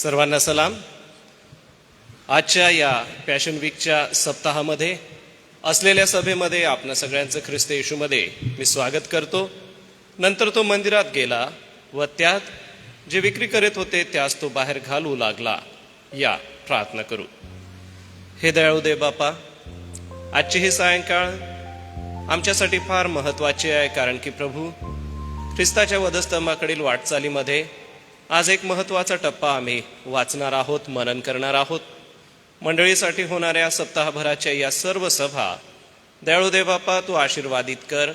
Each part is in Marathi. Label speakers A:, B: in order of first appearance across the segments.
A: सर्वांना सलाम. आजच्या या पॅशन वीकच्या सप्ताहामध्ये असलेल्या सभेमध्ये आपणा सगळ्यांचं ख्रिस्त येशूमध्ये मी स्वागत करतो. नंतर तो मंदिरात गेला व त्यात जे विक्री करीत होते त्यास तो बाहेर घालू लागला. या प्रार्थना करू. हे दयाळू देव बापा, आजची ही सायंकाळ आमच्यासाठी फार महत्त्वाची आहे, कारण की प्रभू ख्रिस्ताच्या वधस्तंभाकडील वाटचालीमध्ये आज एक महत्त्वाचा टप्पा आम्ही वाचणार आहोत, मनन करणार आहोत. मंडळीसाठी होणाऱ्या सप्ताहभराच्या या सर्व सभा दयाळू देव बापा तू आशीर्वादित कर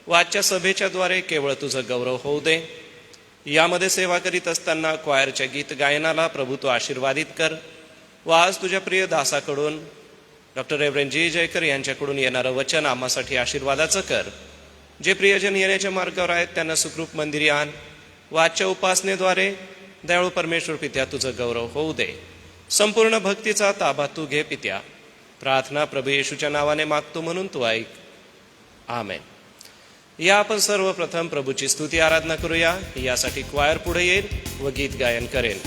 A: व आजच्या सभेच्या द्वारे केवळ तुझं गौरव होऊ दे. यामध्ये सेवा करीत असताना क्वायरच्या गीत गायनाला प्रभू तू आशीर्वादित कर व आज तुझ्या प्रिय दासाकडून डॉक्टर रेव्हरंड जी जयकर यांच्याकडून येणारं वचन आम्हासाठी आशीर्वादाचं कर. जे प्रियजन येण्याच्या मार्गावर आहेत त्यांना सुखरूप मंदिरी आण व आजच्या उपासनेद्वारे दयाळू परमेश्वर पित्या तुझं गौरव होऊ दे. संपूर्ण भक्तीचा ताबा तू घे पित्या. प्रार्थना प्रभू येशूच्या नावाने मागतो म्हणून तू ऐक. आमेन. या आपण सर्वप्रथम प्रभूची स्तुती आराधना करूया. यासाठी क्वायर पुढे येईल व गीत गायन करेल.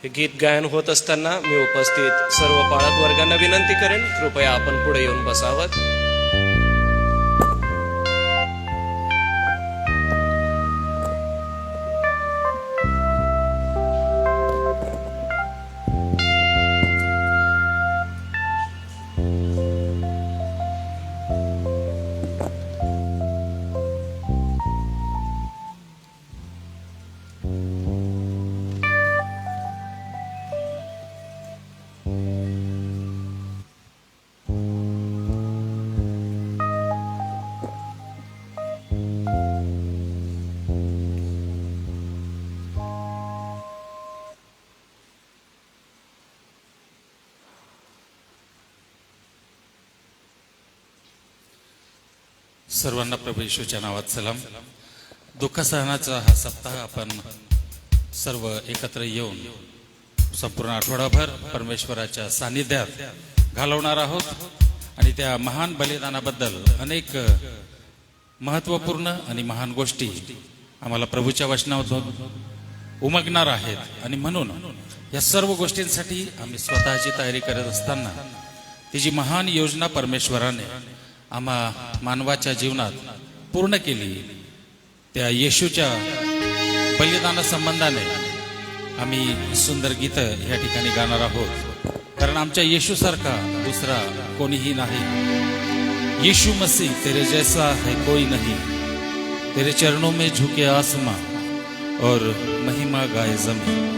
A: हे गीत गायन होत असताना मी उपस्थित सर्व पाळक वर्गांना विनंती करेन, कृपया आपण पुढे येऊन बसावं.
B: सर्वांना प्रभू येशूच्या नावात सलाम. दुःख सहनाचा हा सप्ताह आपण सर्व एकत्र येऊन संपूर्ण आठवडाभर परमेश्वराच्या सानिध्यात घालवणार आहोत आणि त्या महान बलिदानाबद्दल अनेक महत्त्वपूर्ण आणि महान गोष्टी आम्हाला प्रभूच्या वचनातून उमगणार आहेत. आणि म्हणून या सर्व गोष्टींसाठी आम्ही स्वतःची तयारी करत असताना ती जी महान योजना परमेश्वराने आम्हा मानवाच्या जीवनात पूर्ण केली, त्या येशूच्या बलिदाना संबंधाने आम्ही सुंदर गीत या ठिकाणी गाणार आहोत. कारण आमच्या येशूसारखा दुसरा कोणीही नाही. यीशु मसीह तेरे जैसा है कोई नहीं, तेरे चरणों में झुके आसमां और महिमा गाए जमीन.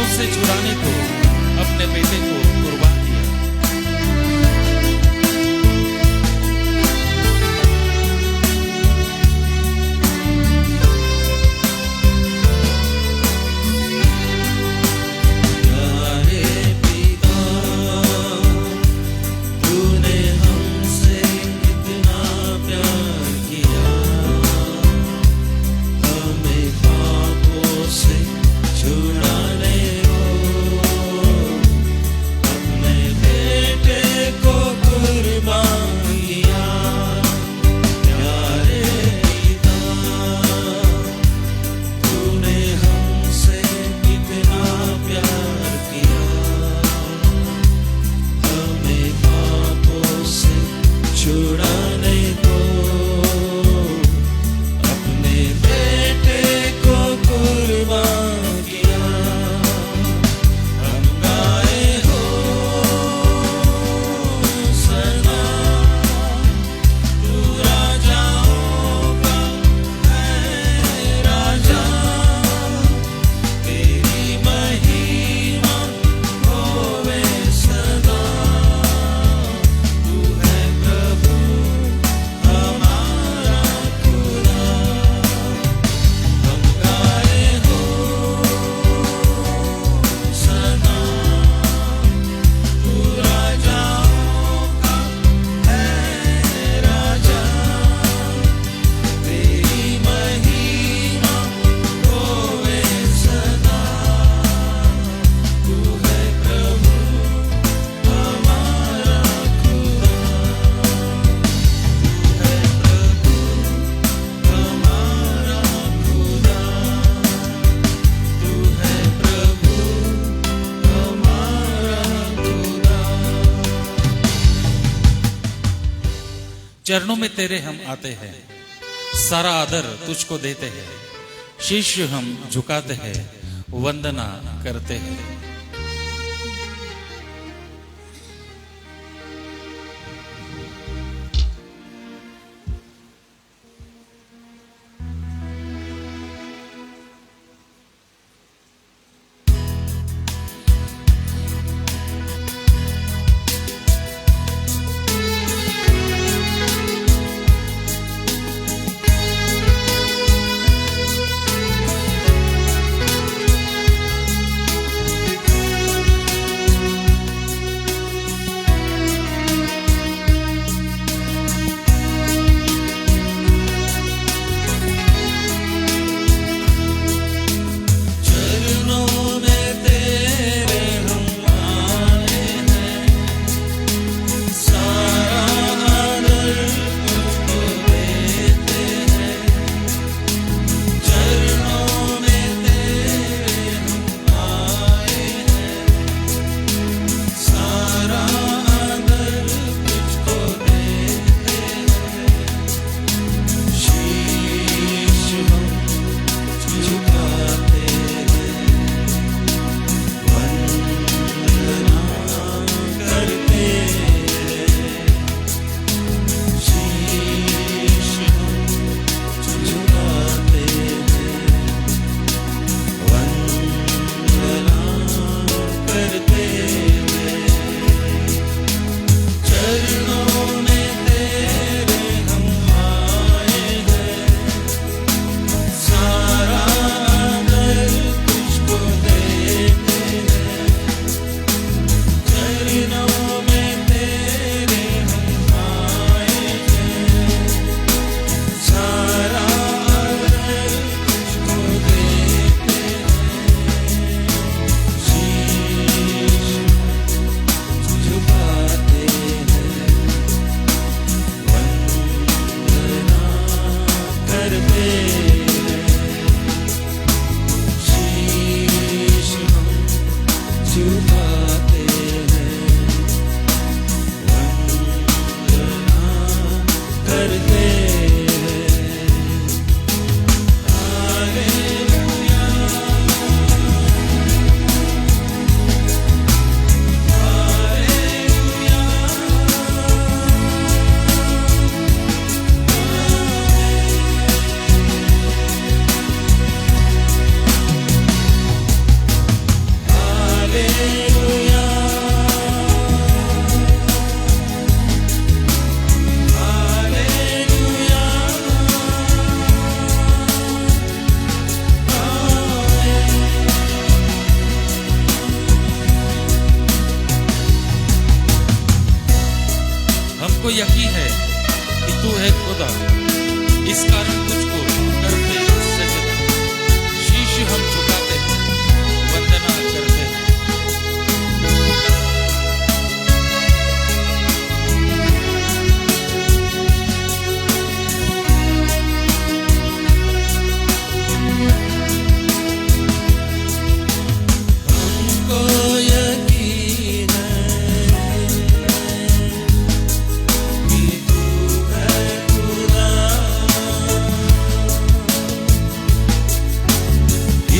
B: से छुड़ाने को अपने बेटे को कुर्बान किया। चरणों में तेरे हम आते हैं, सारा आदर तुझको देते हैं, शीश हम झुकाते हैं, वंदना करते हैं।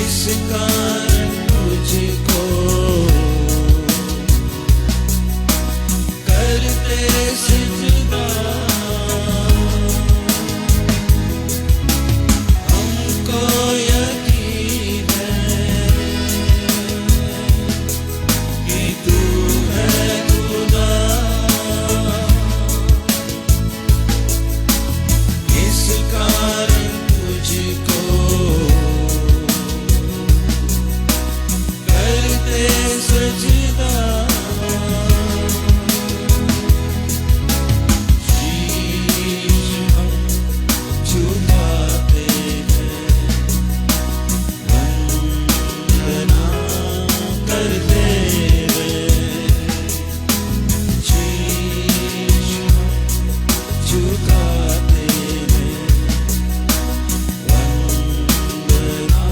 C: इस कारण तुझको करते सजदा, हमको यकीन है कि तू है खुदा। इस कारण तुझको करते सजदा, शीश हम झुकाते हैं, वंदना करते हैं। शीश हम झुकाते हैं, वंदना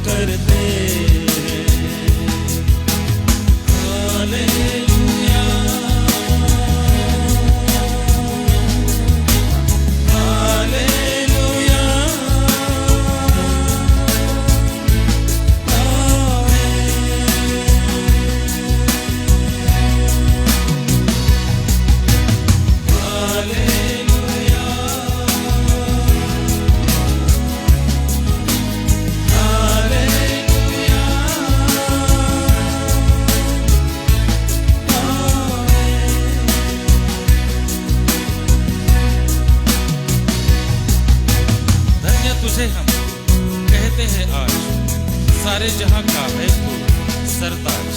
C: करते हैं। हालेलुया, हालेलुया, हालेलुया,
B: धन्य तुझे हम कहते हैं आज, सारे जहां का है तू सरताज।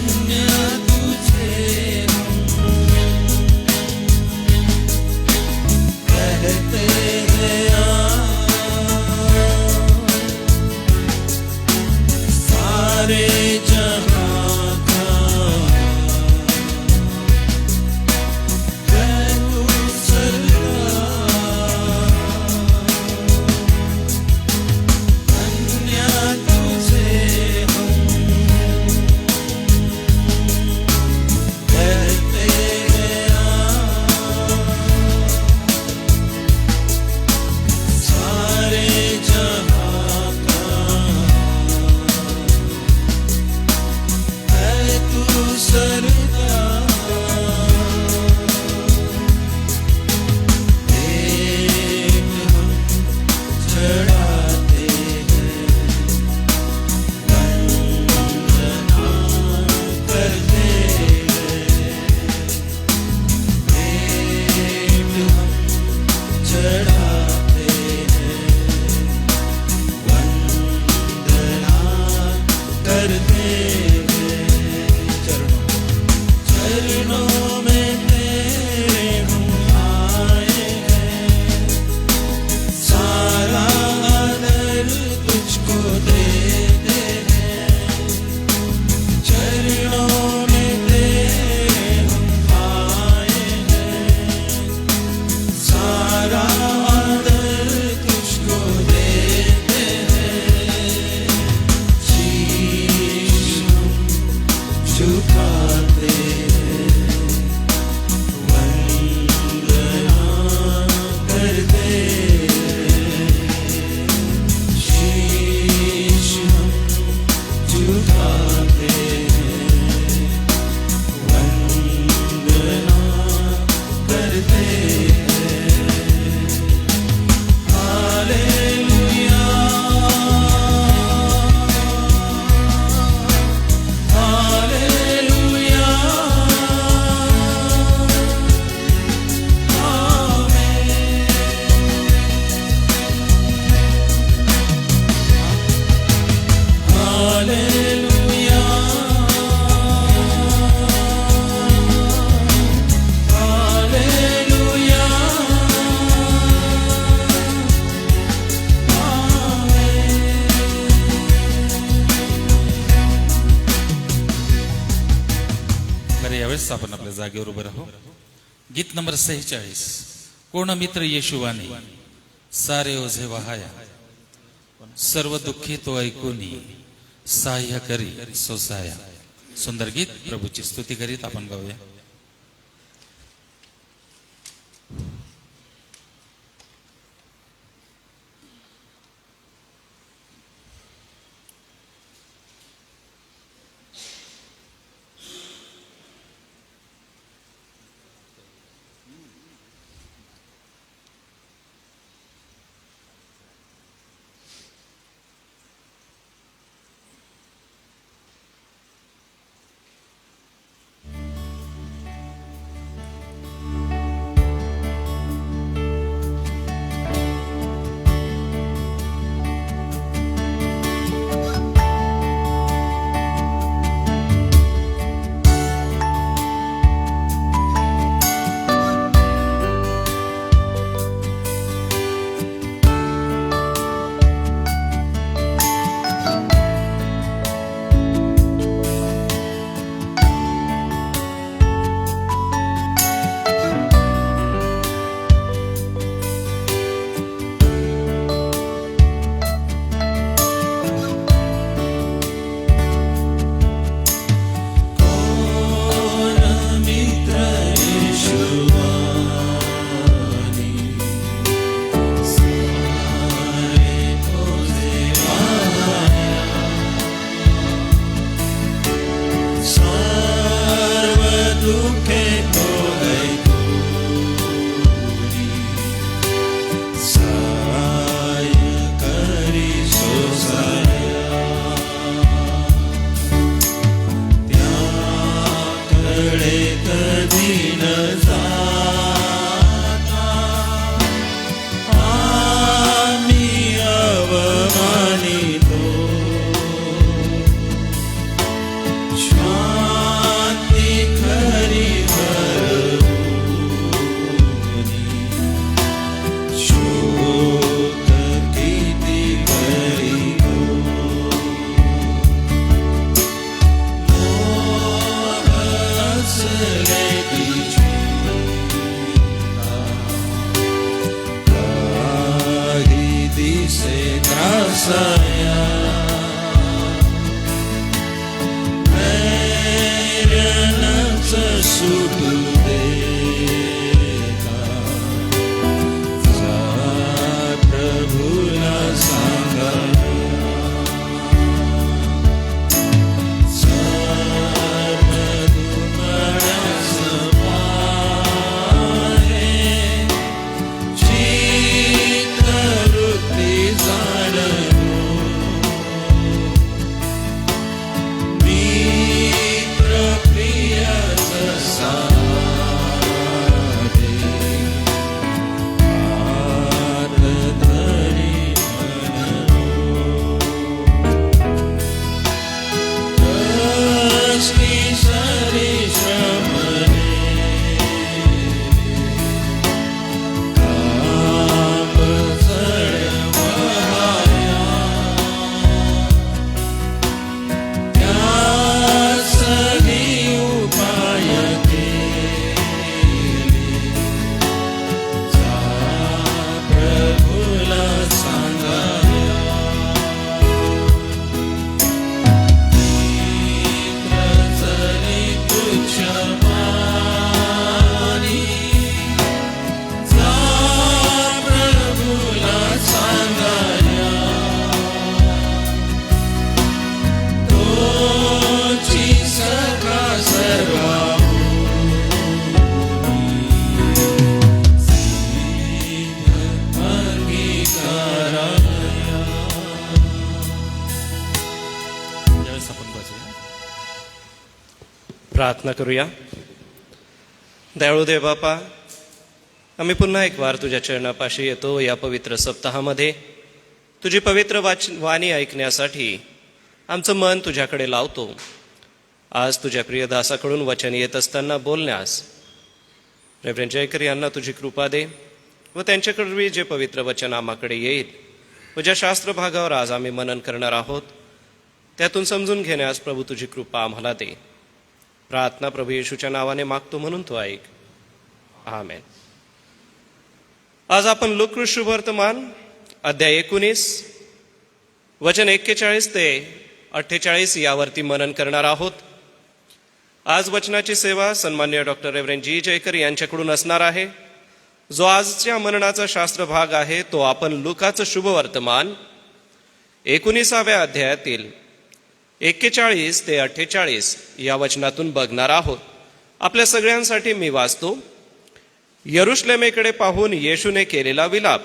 C: धन्य तुझे कहते हैं सारे जहां का है तू सरदार। धन्य तुझे हम कहते हैं सारे जहां का है तू सरदार। एक हम चढ़ाते हैं, वंदना करते हैं। एक हम चढ़ाते हैं, वंदना करते हैं। चरणों में तेरे हम आए हैं, सारा आदर तुझको देते हैं। चरणों में तेरे हम आए हैं, सारा आदर तुझको देते हैं। शीश हम झुकाते हैं, वंदना करते हैं। शीश हम झुकाते हैं, वंदना करते हैं। हालेलुया, हालेलुया, हालेलुया, हालेलुया,
B: बरे यावेळेस आपण आपल्या जागेवर उभं राहू. गीत नंबर 46, कोण मित्र येशुवाने सारे ओझे वहाया, सर्व दुःखी तो ऐकूनी सहाय्य करी सोसाया. सुंदर गीत प्रभूची स्तुती करीत आपण गाऊया.
A: प्रार्थना करूया. दयाळू देव बापा, आम्ही पुन्हा एक वार तुझ्या चरणापाशी येतो. या पवित्र सप्ताहामध्ये तुझी पवित्र वाणी ऐकण्यासाठी आमचं मन तुझ्याकडे लावतो. आज तुझ्या प्रियदासाकडून वचन येत असताना बोलण्यास रेव्हरंड जयकर यांना तुझी कृपा दे व त्यांच्याकडे जे पवित्र वचन आम्हाकडे येईल व ज्या शास्त्र भागावर आज आम्ही मनन करणार आहोत त्यातून समजून घेण्यास प्रभू तुझी कृपा आम्हाला दे. प्रार्थना प्रभू येशूच्या नावाने मागतो म्हणून तो ऐक. आमेन. आज आपण लूका शुभवर्तमान अध्याय 19 वचन 41 ते 48 यावरती मनन करणार आहोत. आज वचनाची सेवा सन्मान्य डॉक्टर रेव्हरंड जी जयकर यांच्याकडून असणार आहे. जो आजच्या मननाचा शास्त्र भाग आहे तो आपण लुकाचं शुभवर्तमान 19व्या अध्यायातील 41 ते 48 या वचनातून बघणार आहोत. आपल्या सगळ्यांसाठी मी वाचतो. यरुशलेमेकडे पाहून येशूने केलेला विलाप.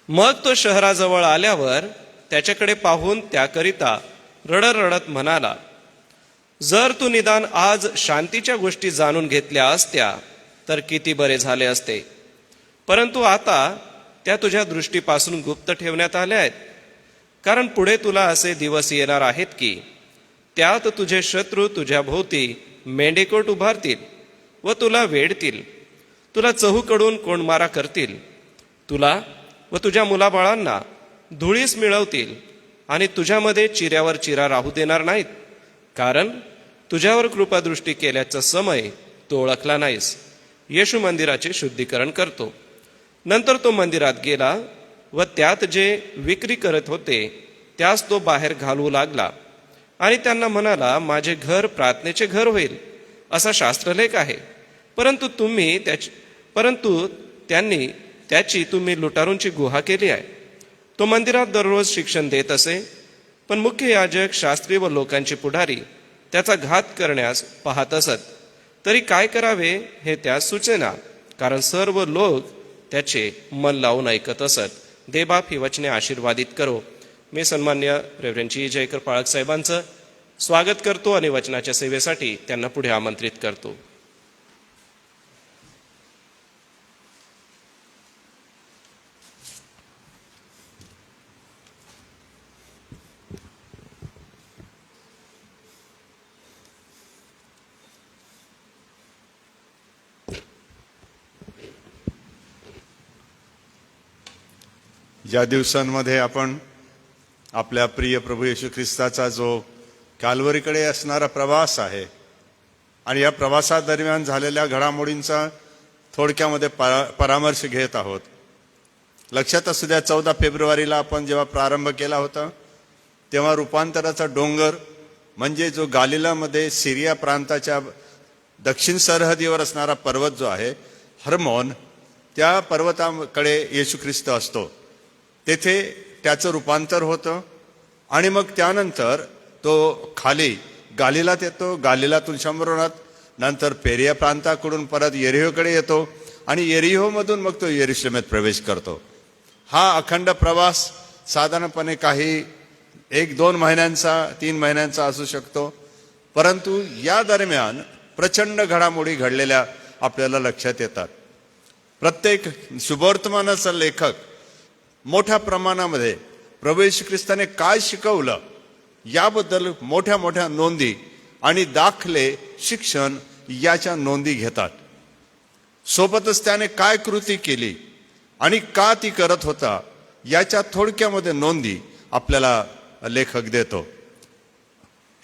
A: मग तो शहराजवळ आल्यावर त्याच्याकडे पाहून त्याकरिता रडत रडत म्हणाला, जर तू निदान आज शांतीच्या गोष्टी जाणून घेतल्या असत्या तर किती बरे झाले असते. परंतु आता त्या तुझ्या दृष्टीपासून गुप्त ठेवण्यात आल्या आहेत. कारण पुढे तुला असे दिवस येणार आहेत की त्यात तुझे शत्रू तुझ्या भोवती मेंढेकोट उभारतील व तुला वेढतील. तुला चहूकडून कोंडमारा करतील. तुला व तुझ्या मुलाबाळांना धुळीस मिळवतील आणि तुझ्यामध्ये चिऱ्यावर चिरा राहू देणार नाहीत. कारण तुझ्यावर कृपादृष्टी केल्याचा समय तो ओळखला नाहीस. येशू मंदिराचे शुद्धीकरण करतो. नंतर तो मंदिरात गेला व त्यात जे विक्री करत होते त्यास तो बाहेर घालवू लागला आणि त्यांना म्हणाला, माझे घर प्रार्थनेचे घर होईल असा शास्त्रलेख आहे. परंतु त्यांनी त्याची तुम्ही लुटारूंची गुहा केली आहे. तो मंदिरात दररोज शिक्षण देत असे. पण मुख्य याजक, शास्त्री व लोकांचे पुढारी त्याचा घात करण्यास पाहत असत. तरी काय करावे हे त्यास सुचेना, कारण सर्व लोक त्याचे मन लावून ऐकत असत. देवबाप ही वचने आशीर्वादित करो. मी सन्मान्य रेव्हरंड जी जयकर पाळक साहेबांचं स्वागत करतो आणि वचनाच्या सेवेसाठी त्यांना पुढे आमंत्रित करतो.
D: ज्या दिवसांमध्ये आपण आपल्या प्रिय प्रभू येशू ख्रिस्ताचा जो कॅल्वरीकडे असणारा प्रवास आहे आणि या प्रवासादरम्यान झालेल्या घडामोडींचा थोडक्यामध्ये परामर्श घेत आहोत. लक्षात असू द्या, 14 फेब्रुवारीला आपण जेव्हा प्रारंभ केला होता तेव्हा रूपांतराचा डोंगर म्हणजे जो गालिलामध्ये सिरिया प्रांताच्या दक्षिण सरहदीवर असणारा पर्वत जो आहे हर्मोन, त्या पर्वताकडे येशू ख्रिस्त असतो. तेथे त्याचं रूपांतर होतं आणि मग त्यानंतर तो खाली गालिलात येतो. गालिलातून शंभरवनात, नंतर पेरिया प्रांताकडून परत येरिहोकडे येतो आणि येरिहोमधून मग तो यरुशलेमेत प्रवेश करतो. हा अखंड प्रवास साधारणपणे काही 1-2 महिन्यांचा, 3 महिन्यांचा असू शकतो. परंतु या दरम्यान प्रचंड घडामोडी घडलेल्या आपल्याला लक्षात येतात. प्रत्येक शुभवर्तमानाचा लेखक मोठ्या प्रमाणामध्ये प्रभू येशू ख्रिस्ताने काय शिकवलं याबद्दल मोठ्या मोठ्या नोंदी आणि दाखले, शिक्षण याच्या नोंदी घेतात. सोबतच त्याने काय कृती केली आणि का ती करत होता याच्या थोडक्यामध्ये नोंदी आपल्याला लेखक देतो.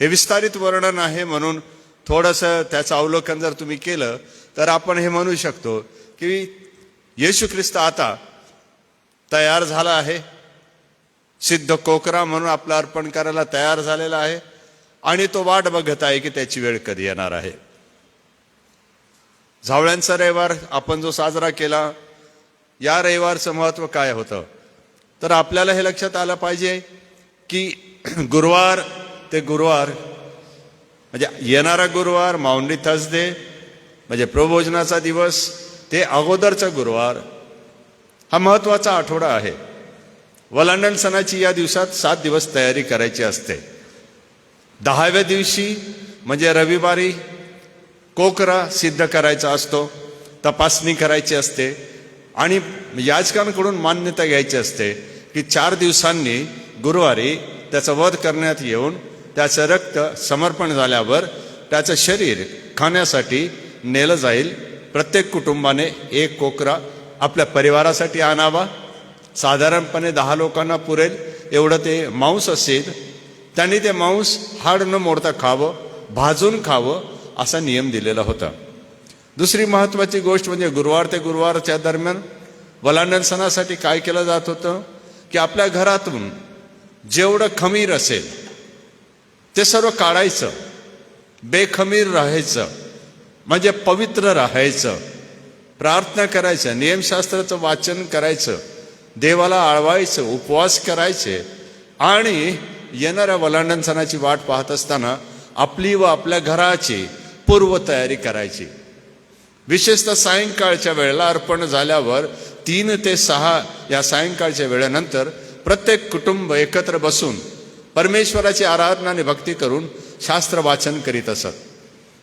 D: हे विस्तारित वर्णन आहे म्हणून थोडंसं त्याचं अवलोकन जर तुम्ही केलं तर आपण हे म्हणू शकतो की येशू ख्रिस्त आता तयार झाला आहे. सिद्ध कोकरा म्हणून आपलं अर्पण करायला तयार झालेला आहे आणि तो वाट बघत आहे की त्याची वेळ कधी येणार आहे. झावळ्यांचा रविवार आपण जो साजरा केला, या रविवारचं महत्त्व काय होतं तर आपल्याला हे लक्षात आलं पाहिजे की गुरुवार ते गुरुवार म्हणजे येणारा गुरुवार, माऊंडी थर्सडे म्हणजे प्रभोजनाचा दिवस, ते अगोदरचा गुरुवार हा महत्त्वाचा आठवडा आहे. वलांडण सणाची या दिवसात 7 दिवस तयारी करायची असते. 10व्या दिवशी म्हणजे रविवारी कोकरा सिद्ध करायचा असतो, तपासणी करायची असते आणि याजकांकडून मान्यता घ्यायची असते की 4 दिवसांनी गुरुवारी त्याचा वध करण्यात येऊन त्याचं रक्त समर्पण झाल्यावर त्याचं शरीर खाण्यासाठी नेलं जाईल. प्रत्येक कुटुंबाने 1 कोकरा आपल्या परिवारासाठी आणावा. साधारणपणे 10 लोकांना पुरेल एवढं ते मांस असेल. त्यांनी ते मांस हाड न मोडता खावं, भाजून खावं असा नियम दिलेला होता. दुसरी महत्वाची गोष्ट म्हणजे गुरुवार ते गुरुवारच्या दरम्यान वलांडण सणासाठी काय केलं जात होतं की आपल्या घरातून जेवढं खमीर असेल ते सर्व काढायचं, बेखमीर राहायचं, म्हणजे पवित्र राहायचं, प्रार्थना करायचं, नियमशास्त्राचं वाचन करायचं, देवाला आळवायचं, उपवास करायचे आणि येणाऱ्या वलांडण सणाची वाट पाहत असताना आपली व आपल्या घराची पूर्वतयारी करायची. विशेषतः सायंकाळच्या वेळेला अर्पण झाल्यावर 3 ते 6 या सायंकाळच्या वेळेनंतर प्रत्येक कुटुंब एकत्र बसून परमेश्वराची आराधना आणि भक्ती करून शास्त्र वाचन करीत असत,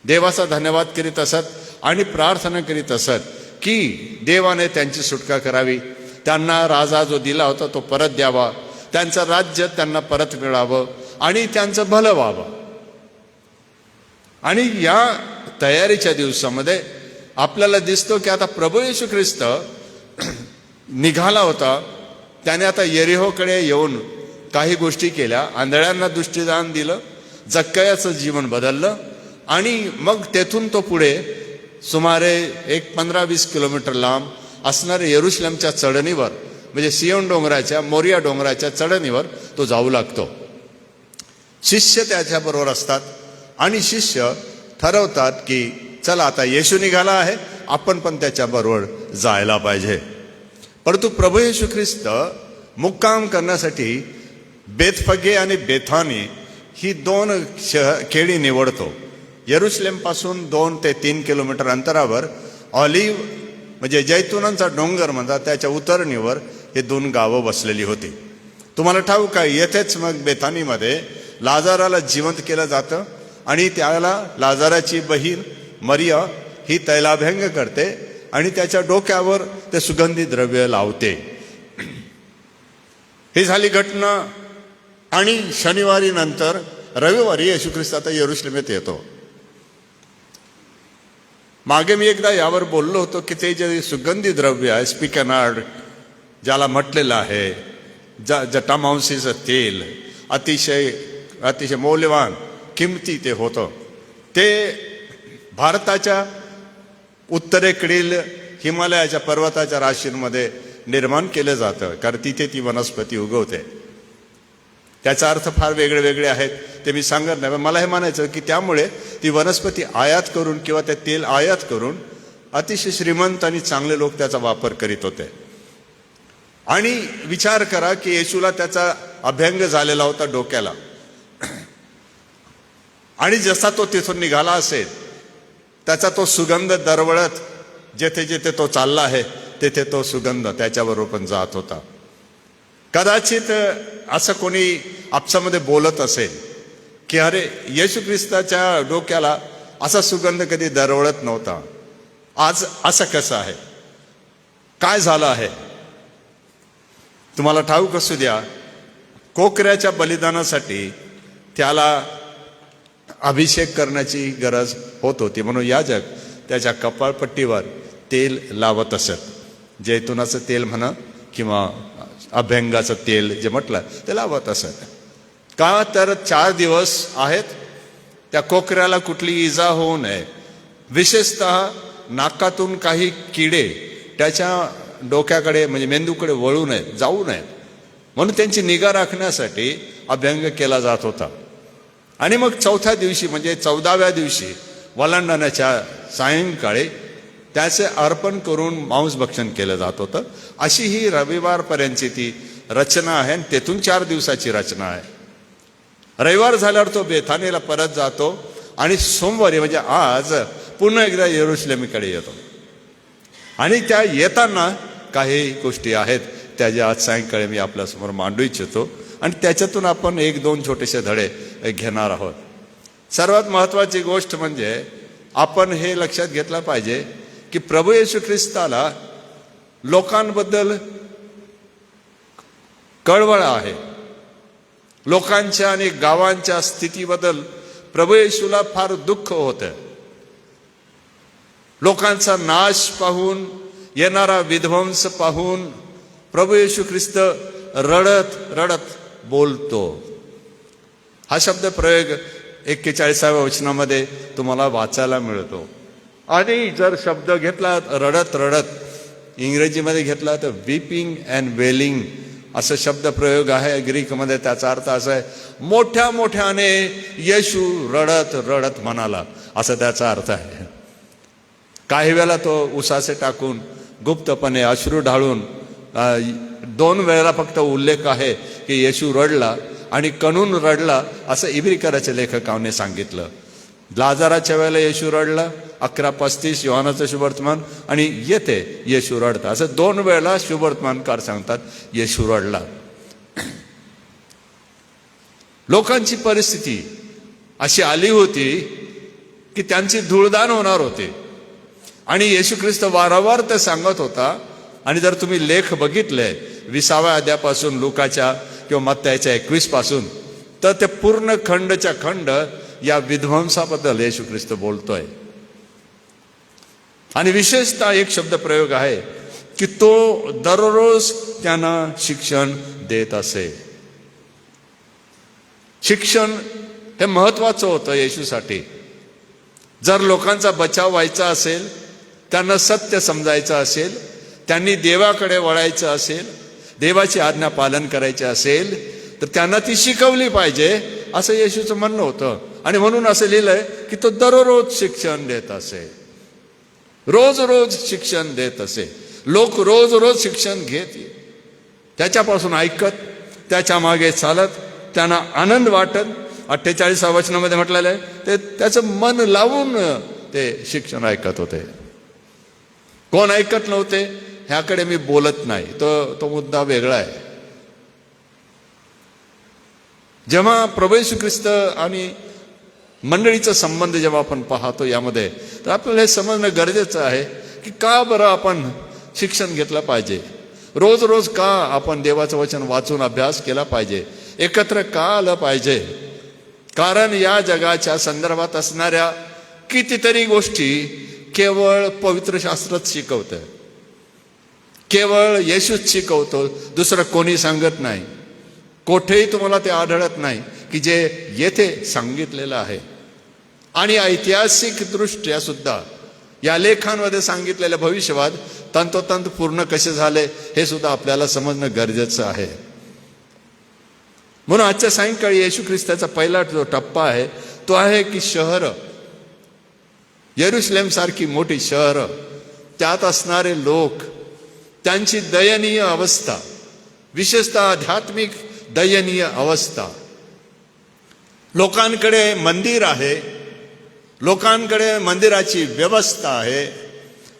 D: देवाचा धन्यवाद करीत असत आणि प्रार्थना करीत असत की देवाने त्यांची सुटका करावी, त्यांना राजा जो दिला होता तो परत द्यावा, त्यांचं राज्य त्यांना परत मिळावं आणि त्यांचं भलं व्हावं. आणि या तयारीच्या दिवसामध्ये आपल्याला दिसतो की आता प्रभू येशू ख्रिस्त निघाला होता. त्याने आता यरीहोकडे येऊन काही गोष्टी केल्या, आंधळ्यांना दृष्टीदान दिलं, जक्कयाचं जीवन बदललं आणि मग तेथून तो पुढे सुमारे 15-20 किलोमीटर लांब असणाऱ्या यरुशलेमच्या चढणीवर म्हणजे सियोन डोंगराच्या, मोरिया डोंगराच्या चढणीवर तो जाऊ लागतो. शिष्य त्याच्याबरोबर असतात आणि शिष्य ठरवतात की चला आता येशू निघाला आहे, आपण पण त्याच्याबरोबर जायला पाहिजे. परंतु प्रभू येशू ख्रिस्त मुक्काम करण्यासाठी बेथफगे आणि बेथानी ही 2 खेडी निवडतो. यरुशलेमपासून 2 ते 3 किलोमीटर अंतरावर ऑलिव्ह म्हणजे जैतुनांचा डोंगर म्हणतात त्याच्या उतरणीवर हे 2 गावं बसलेली होती. तुम्हाला ठाऊक आहे येथेच मग बेथानीमध्ये लाजाराला जिवंत केलं जातं आणि त्याला लाजाराची बहीण मरिया ही तैलाभ्यंग करते आणि त्याच्या डोक्यावर ते सुगंधी द्रव्य लावते. ही झाली घटना. आणि शनिवारी नंतर रविवारी येशू ख्रिस्त आता यरुशलेमेत येतो. मागे मी एकदा यावर बोललो होतो की ते जे सुगंधी द्रव्य आहे, स्पिकनार्ड ज्याला म्हटलेलं आहे, जटामांसीचं तेल, अतिशय मौल्यवान किमती ते होतं. ते भारताच्या उत्तरेकडील हिमालयाच्या पर्वताच्या राशींमध्ये निर्माण केलं जातं, कारण तिथे ती वनस्पती उगवते. त्याचा अर्थ फार वेगळे वेगळे आहेत, ते मी सांगत नाही. मला हे म्हणायचं की त्यामुळे ती वनस्पती आयात करून किंवा ते तेल आयात करून अतिशय श्रीमंत आणि चांगले लोक त्याचा वापर करीत होते. आणि विचार करा की येशूला त्याचा अभ्यंग झालेला होता डोक्याला, आणि जसा तो तिथून निघाला असेल त्याचा तो सुगंध दरवळत जेथे जेथे तो चालला आहे तेथे तो सुगंध त्याच्याबरोबर पण जात होता. कदाचित असं कोणी आपसामध्ये बोलत असेल की अरे येशू ख्रिस्ताच्या डोक्याला असा सुगंध कधी दरवळत नव्हता, आज असं कसं आहे, काय झालं आहे? तुम्हाला ठाऊक असू द्या, कोकऱ्याच्या बलिदानासाठी त्याला अभिषेक करण्याची गरज होत होती, म्हणून याजक त्याच्या कपाळपट्टीवर तेल लावत असत. जैतुनाचं तेल म्हणा किंवा अभ्यंगाचं तेल जे म्हटलं ते लावत असत. का तर 4 दिवस आहेत, त्या कोकऱ्याला कुठली इजा होऊ नये, विशेषतः नाकातून काही किडे त्याच्या डोक्याकडे म्हणजे मेंदूकडे वळू नयेत, जाऊ नयेत, म्हणून त्यांची निगा राखण्यासाठी अभ्यंग केला जात होता. आणि मग 4थ्या दिवशी म्हणजे 14व्या दिवशी वलांडण्याच्या सायंकाळी त्याचे अर्पण करून मांसभक्षण केलं जात होतं. अशी ही रविवारपर्यंतची ती रचना आहे आणि तेथून 4 दिवसाची रचना आहे. रविवार झाल्यावर तो बेथानीला परत जातो आणि सोमवारी म्हणजे आज पुन्हा एकदा यरुशलेमीकडे येतो. आणि त्या येताना काही गोष्टी आहेत त्या ज्या आज सायंकाळी मी आपल्यासमोर मांडू इच्छितो आणि त्याच्यातून आपण 1-2 छोटेसे धडे घेणार आहोत. सर्वात महत्त्वाची गोष्ट म्हणजे आपण हे लक्षात घेतलं पाहिजे की प्रभू येशू ख्रिस्ताला लोकांबद्दल कळवळ आहे. लोकांच्या आणि गावांच्या स्थितीबद्दल प्रभू येशूला फार दुःख होतं. लोकांचा नाश पाहून, येणारा विध्वंस पाहून प्रभू येशू ख्रिस्त रडत रडत बोलतो. हा शब्द प्रयोग 41व्या वचनामध्ये तुम्हाला वाचायला मिळतो. आणि जर शब्द घेतला रडत रडत, इंग्रजीमध्ये घेतला तर वीपिंग अँड वेलिंग असं शब्द प्रयोग आहे ग्रीकमध्ये. त्याचा अर्थ असा आहे, मोठ्या मोठ्याने येशू रडत रडत म्हणाला, असं त्याचा अर्थ आहे. काही वेळेला तो उसासे टाकून गुप्तपणे अश्रू ढाळून 2 वेळेला फक्त उल्लेख आहे की येशू रडला आणि कणून रडला, असं इब्रिकराच्या लेखकाने सांगितलं. लाजाराच्या वेळेला येशू रडला 11:35 योहानाचं शुभवर्तमान, आणि येथे येशू रडता, असं 2 वेळेला शुभवर्तमानकार सांगतात येशू रडला. लोकांची परिस्थिती अशी आली होती की त्यांची धूळदाण होणार होते आणि येशू ख्रिस्त वारंवार ते सांगत होता. आणि जर तुम्ही लेख बघितले 20व्या अध्यायापासून लुकाच्या किंवा मत्ताईच्या 21 पासून, तर ते पूर्ण खंडच्या खंड या विध्वंसाबद्दल येशू ख्रिस्त बोलतोय. आणि विशेषतः एक शब्द प्रयोग आहे की तो दररोज त्यांना शिक्षण देत असे. शिक्षण हे महत्वाचं होतं येशूसाठी. जर लोकांचा बचाव व्हायचा असेल, त्यांना सत्य समजायचं असेल, त्यांनी देवाकडे वळायचं असेल, देवाची आज्ञा पालन करायचे असेल, तर त्यांना ती शिकवली पाहिजे, असं येशूचं म्हणणं होतं. आणि म्हणून असं लिहिलंय की तो दररोज शिक्षण देत असे, रोज रोज शिक्षण देत असे. लोक रोज रोज शिक्षण घेत, त्याच्यापासून ऐकत, त्याच्या मागे चालत, त्यांना आनंद वाटत. 48व्या वचनामध्ये म्हटलेलं आहे ते त्याचं मन लावून ते शिक्षण ऐकत होते. कोण ऐकत नव्हते ह्याकडे मी बोलत नाही, तो मुद्दा वेगळा आहे. जेव्हा प्रभू येशू ख्रिस्त आणि मंडळीचा संबंध जेव्हा आपण पाहतो यामध्ये, तर आपल्याला हे समजणं गरजेचं आहे की का बरं आपण शिक्षण घेतलं पाहिजे, रोज रोज का आपण देवाचं वचन वाचून अभ्यास केला पाहिजे, एकत्र का आलं पाहिजे. कारण या जगाच्या संदर्भात असणाऱ्या कितीतरी गोष्टी केवळ पवित्र शास्त्रच शिकवतं, केवळ येशूच शिकवतो, दुसरं कोणी सांगत नाही. कोठेही तुम्हाला ते आढळत नाही की जे येथे सांगितलेलं आहे. आणि ऐतिहासिक दृष्ट्या सुद्धा या लेखांमध्ये सांगितलेले भविष्यवाद तंतोतंत पूर्ण कसे झाले हे सुद्धा आपल्याला समजणं गरजेचं आहे. म्हणून आजच्या सायंकाळी येशू ख्रिस्ताचा पहिला जो टप्पा आहे तो आहे की शहर, येरुशलेम सारखी मोठी शहर, त्यात असणारे लोक, त्यांची दयनीय अवस्था, विशेषतः आध्यात्मिक दयनीय अवस्था. लोकांकडे मंदिर आहे, लोकांकडे मंदिराची व्यवस्था आहे,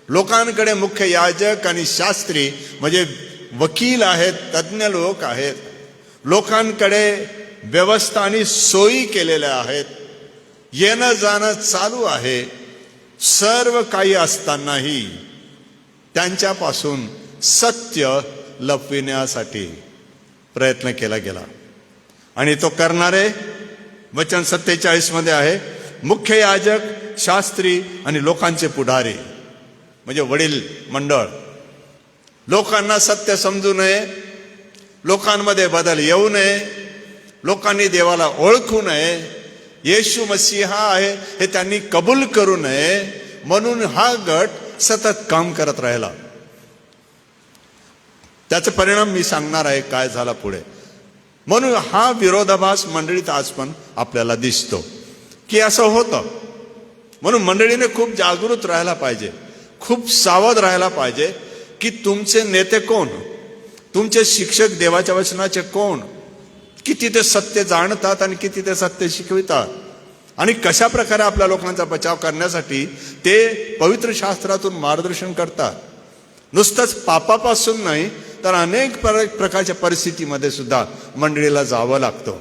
D: लोकांकडे मुख्य याजक आणि शास्त्री म्हणजे वकील आहेत, तज्ज्ञ लोक आहेत, लोकांकडे व्यवस्था आणि सोयी केलेल्या आहेत, येणं जाणं चालू आहे. सर्व काही असतानाही त्यांच्यापासून सत्य लपविण्यासाठी प्रयत्न केला गेला. आणि तो करणारे वचन 47 मध्ये आहे, मुख्य याजक, शास्त्री आणि लोकांचे पुढारी म्हणजे वडील मंडळ. लोकांना सत्य समजू नये, लोकांमध्ये बदल येऊ नये, लोकांनी देवाला ओळखू नये, येशू मसीहा आहे हे त्यांनी कबूल करू नये, म्हणून हा गट सतत काम करत राहिला. त्याचा परिणाम मी सांगणार आहे काय झाला पुढे. म्हणून हा विरोधाभास मंडळीत आज पण आपल्याला दिसतो की असं होतं. म्हणून मंडळीने खूप जागृत राहायला पाहिजे, खूप सावध राहायला पाहिजे की तुमचे नेते कोण, तुमचे शिक्षक देवाच्या वचनाचे कोण, किती ते सत्य जाणतात आणि किती ते सत्य शिकवितात, आणि कशा प्रकारे आपल्या लोकांचा बचाव करण्यासाठी ते पवित्र शास्त्रातून मार्गदर्शन करतात. नुसतंच पापापासून नाही तर अनेक प्रकारच्या परिस्थितीमध्ये सुद्धा मंडळीला जावं लागतं.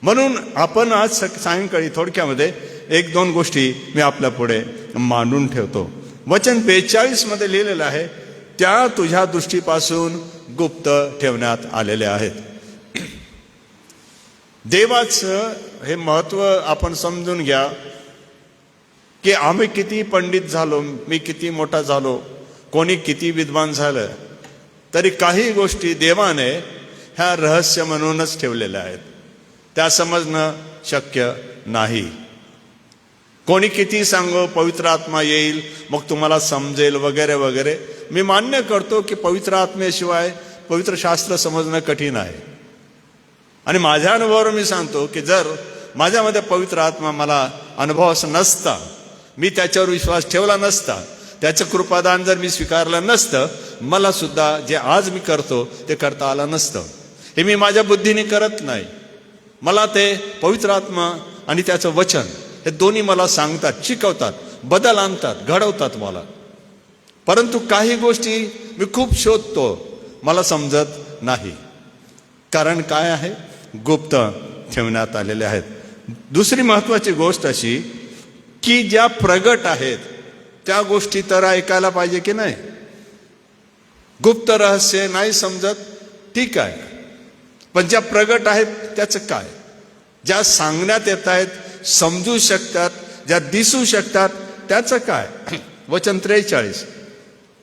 D: म्हणून आपण आज सायंकाळी थोडक्यामध्ये 1-2 गोष्टी मी आपल्या पुढे मांडून ठेवतो. वचन 42 मध्ये लिहिलेलं आहे, त्या तुझ्या दृष्टीपासून गुप्त ठेवण्यात आलेले आहेत. देवाचं हे महत्व आपण समजून घ्या की आम्ही किती पंडित झालो, मी किती मोठा झालो, कोणी किती विद्वान झालं, तरी काही गोष्टी देवाने ह्या रहस्य म्हणूनच ठेवलेल्या आहेत, त्या समजणं शक्य नाही. कोणी किती सांगो पवित्र आत्मा येईल मग तुम्हाला समजेल वगैरे वगैरे. मी मान्य करतो की पवित्र आत्म्याशिवाय पवित्र शास्त्र समजणं कठीण आहे. आणि माझ्या अनुभवावर मी सांगतो की जर माझ्यामध्ये पवित्र आत्मा मला अनुभवास नसता, मी त्याच्यावर विश्वास ठेवला नसता, त्याचं कृपादान जर मी स्वीकारलं नसतं, मला सुद्धा जे आज मी करतो ते करता आलं नसतं. हे मी माझ्या बुद्धीने करत नाही. मला ते पवित्र आत्मा आणि त्याचं वचन हे दोन्ही मला सांगतात, शिकवतात, बदल आणतात, घडवतात मला. परंतु काही गोष्टी मी खूप शोधतो, मला समजत नाही. कारण काय आहे? गुप्त ठेवण्यात आलेले आहेत. दुसरी महत्वाची गोष्ट अशी की ज्या प्रगट आहेत त्या गोष्टी तर ऐकायला पाहिजे की नाही. गुप्त रहस्य नाही समजत, ठीक आहे, पण ज्या प्रगट आहेत त्याचं काय? ज्या सांगण्यात येत आहेत, समजू शकतात, ज्या दिसू शकतात त्याचं काय? वचन 43,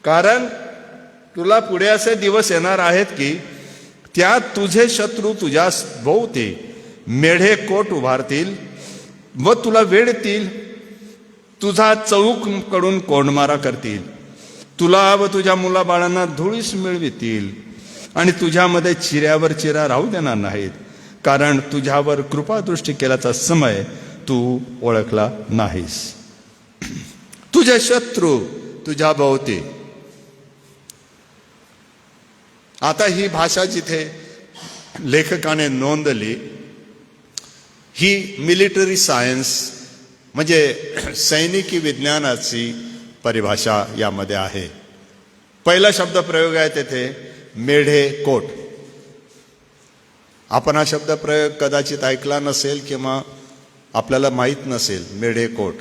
D: कारण तुला पुढे असे दिवस येणार आहेत की त्यात तुझे शत्रू तुझ्या भोवती मेढे कोट उभारतील व तुला वेढतील, तुझा चौककडून कोंडमारा करतील, तुला व तुझ्या मुलाबाळांना धुळीस मिळवितील आणि तुझ्यामध्ये चिऱ्यावर चिरा राहू देणार नाहीत, कारण तुझ्यावर कृपादृष्टी केल्याचा समय तू ओळखला नाहीस. तुझे शत्रू तुझ्या भोवती. आता ही भाषा जिथे लेखकाने नोंदली ही मिलिटरी सायन्स म्हणजे सैनिकी विज्ञानाची परिभाषा यामध्ये आहे. पहिला शब्द प्रयोग आहे तेथे मेढे कोट. आपण हा शब्द प्रयोग कदाचित ऐकला नसेल किंवा आपल्याला माहीत नसेल, मेढे कोट.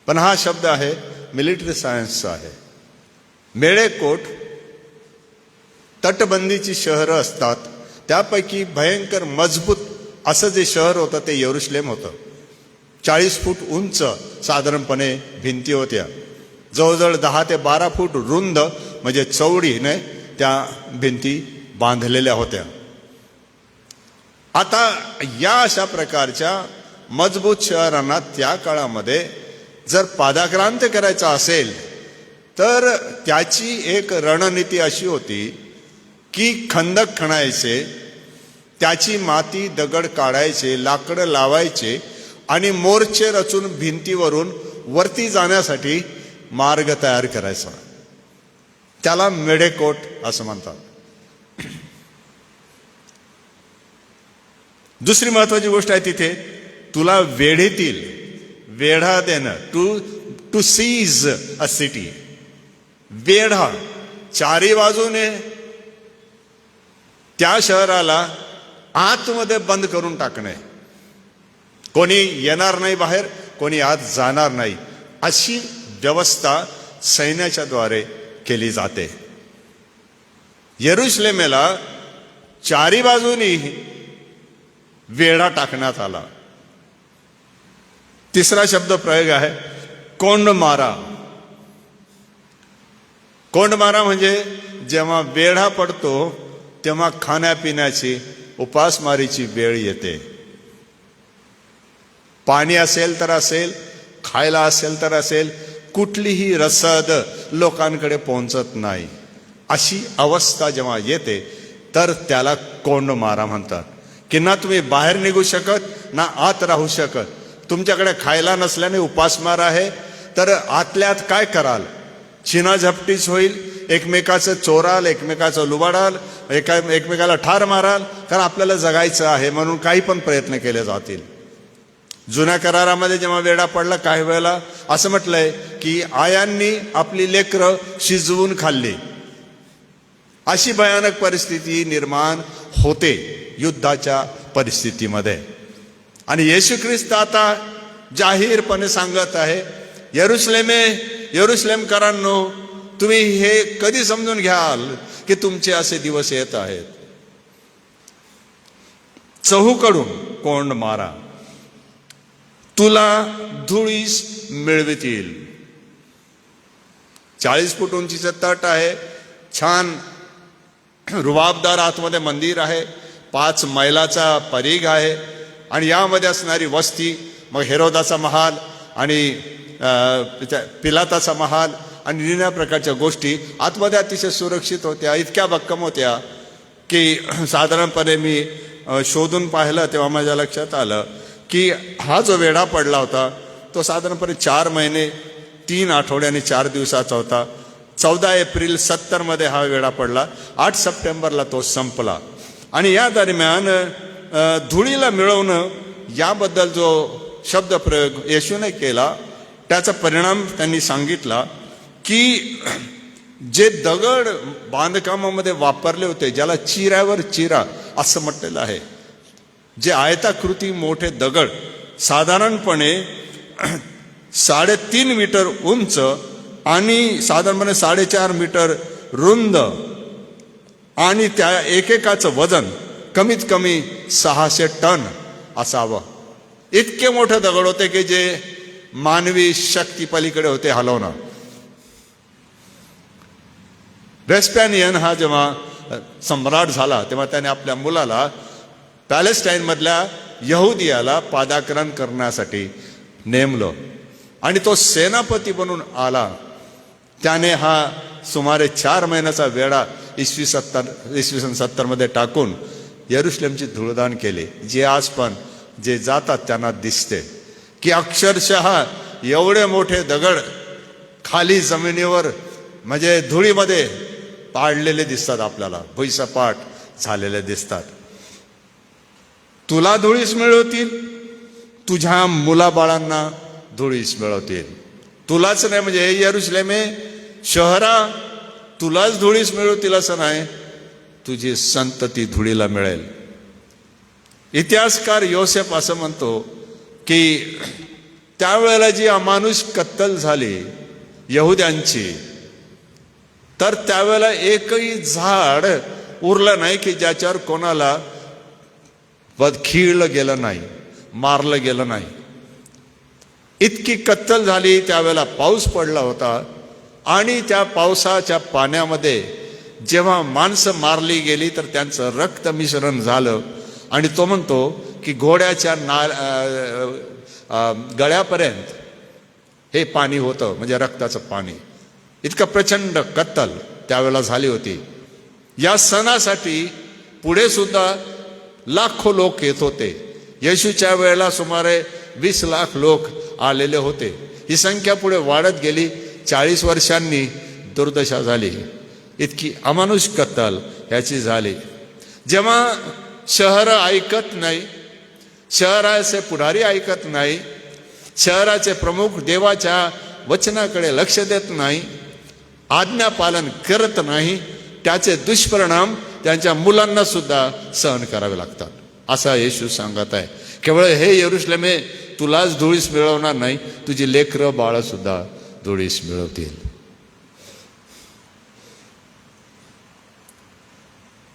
D: पण हा शब्द आहे मिलिटरी सायन्सचा आहे. मेढे कोट तटबंदीची शहरं असतात त्यापैकी भयंकर मजबूत असं जे शहर होतं ते यरुशलेम होतं. 40 फूट उंच साधारणपणे भिंती होत्या. जवळजवळ 10 ते 12 फूट रुंद म्हणजे चौडीने त्या भिंती बांधलेल्या होत्या. आता या अशा प्रकारच्या मजबूत शहरांना त्या काळामध्ये जर पादाक्रांत करायचा असेल तर त्याची एक रणनीती अशी होती की खंदक खणायचे, त्याची माती दगड काढायचे, लाकडं लावायचे आणि मोर्चे रचून भिंतीवरून वरती जाण्यासाठी मार्ग तयार करायचा. त्याला मेढेकोट असं म्हणतात. दुसरी महत्वाची गोष्ट आहे तिथे तुला वेढीतील, वेढा देणं, टू सीज अ सिटी. वेढा, चारी बाजूने त्या शहराला आतमध्ये बंद करून टाकणे. कोणी येणार नाही बाहेर, कोणी आत जाणार नाही, अशी व्यवस्था सैन्याच्या द्वारे केली जाते. यरुशलेमेला चारी बाजूनी वेढा टाकण्यात आला. तिसरा शब्द प्रयोग आहे कोंडमारा. कोंडमारा म्हणजे जेव्हा वेढा पडतो तेव्हा खाण्यापिण्याची, उपासमारीची वेळ येते. पाणी असेल तर असेल, खायला असेल तर असेल, कुठलीही रसद लोकांकडे पोहोचत नाही. अशी अवस्था जेव्हा येते तर त्याला कोंडमारा म्हणतात. की ना तुम्ही बाहेर निघू शकत ना आत राहू शकत. तुमच्याकडे खायला नसल्याने उपासमार आहे तर आतल्यात काय कराल? छिनाझपटीच होईल, एकमेकाचं चोराल, एकमेकाचं लुबाडाल, एकमेकाला ठार माराल, कारण आपल्याला जगायचं आहे म्हणून काही पण प्रयत्न केले जातील. जुन्या करारामध्ये जेव्हा वेढा पडला काही वेळेला असं म्हटलंय की आयांनी आपली लेकरं शिजवून खाल्ली. अशी भयानक परिस्थिती निर्माण होते युद्धाच्या परिस्थितीमध्ये. आणि येशू ख्रिस्त आता जाहीरपणे सांगत आहे, यरुशलेमकरांनो, तुम्ही हे कधी समजून घ्याल की तुमचे असे दिवस येत आहेत. चहूकडून कोंड मारा, तुला धुळीस मिळवितील. 40 फूट उंचीचं तट आहे, छान रुबाबदार आतमध्ये मंदिर आहे, 5 मैलाचा परीघ आहे आणि यामध्ये असणारी वस्ती, मग हेरोदाचा महाल आणि पिलाताचा महाल आणि निऱ्या प्रकारच्या गोष्टी आतमध्ये अतिशय सुरक्षित होत्या, इतक्या भक्कम होत्या की साधारणपणे मी शोधून पाहिलं तेव्हा माझ्या लक्षात आलं की हा जो वेढा पडला होता तो साधारणपणे 4 महिने 3 आठवडे आणि 4 दिवसाचा होता. 14 एप्रिल 70 मध्ये हा वेढा पडला. 8 सप्टेंबरला तो संपला. आणि या दरम्यान धुळीला मिळवणं याबद्दल जो शब्दप्रयोग येशूने केला त्याचा परिणाम त्यांनी सांगितला की जे दगड बांधकामामध्ये वापरले होते, ज्याला चिऱ्यावर चिरा असं म्हटलेलं आहे, जे आयताकृती मोठे दगड साधारणपणे 3.5 मीटर उंच आणि साधारणपणे 4.5 मीटर रुंद आणि त्या एकेकाचं वजन कमीत कमी 600 टन असावं. इतके मोठे दगड होते की जे मानवी शक्ती पलीकडे होते हलवणं. वेस्पॅनियन हा जेव्हा सम्राट झाला तेव्हा त्याने आपल्या मुलाला पॅलेस्टाईनमधल्या यहुदियाला पादाक्रांत करण्यासाठी नेमलं आणि तो सेनापती बनून आला. त्याने हा सुमारे 4 महिन्याचा वेढा इसवी सन 70 मध्ये टाकून यरुशलेमची धूळदान केली, जे आज पण जे जातात त्यांना दिसते की अक्षरशः एवढे मोठे दगड खाली जमिनीवर म्हणजे धुळीमध्ये पाडलेले दिसतात, आपल्याला भुईसपाट झालेले दिसतात. तुला धुळीस मिळवतील, तुझ्या मुलाबाळांना धुळीस मिळवतील. तुलाच नाही म्हणजे हे यरुशलेमे शहरा तुलाच धुळीस मिळवतील असं नाही, तुझी संतती धुळीला मिळेल. इतिहासकार योसेफ असं म्हणतो की त्यावेळेला जी अमानुष कत्तल झाली यहुद्यांची, तर त्यावेळेला एकही झाड उरलं नाही की ज्याच्यावर कोणाला खिळलं गेलं नाही, मारलं गेलं नाही. इतकी कत्तल झाली. त्यावेळेला पाऊस पडला होता आणि त्या पावसाच्या पाण्यामध्ये जेव्हा माणसं मारली गेली तर त्यांचं रक्त मिश्रण झालं आणि तो म्हणतो की घोड्याच्या गळ्यापर्यंत हे पाणी होतं, म्हणजे रक्ताचं पाणी. इतकं प्रचंड कत्तल त्यावेळेला झाली होती. या सणासाठी पुढे सुद्धा लाखो लोक येत होते. येशूच्या वेळेला सुमारे 20 लाख लोक आलेले होते. ही संख्या पुढे वाढत गेली. 40 वर्षांनी दुर्दशा झाली. इतकी अमानुष कत्तल ह्याची झाली. जेव्हा शहर ऐकत नाही, शहराचे पुढारी ऐकत नाही, शहराचे प्रमुख देवाच्या वचनाकडे लक्ष देत नाही, आज्ञा पालन करत नाही, त्याचे दुष्परिणाम त्यांच्या मुलांना सुद्धा सहन करावे लागतात असा येशू सांगत आहे. केवळ हे यरुशलेमे तुलाच धुळीस मिळवणार नाही, तुझी लेकरं बाळ सुद्धा धुळीस मिळवतील.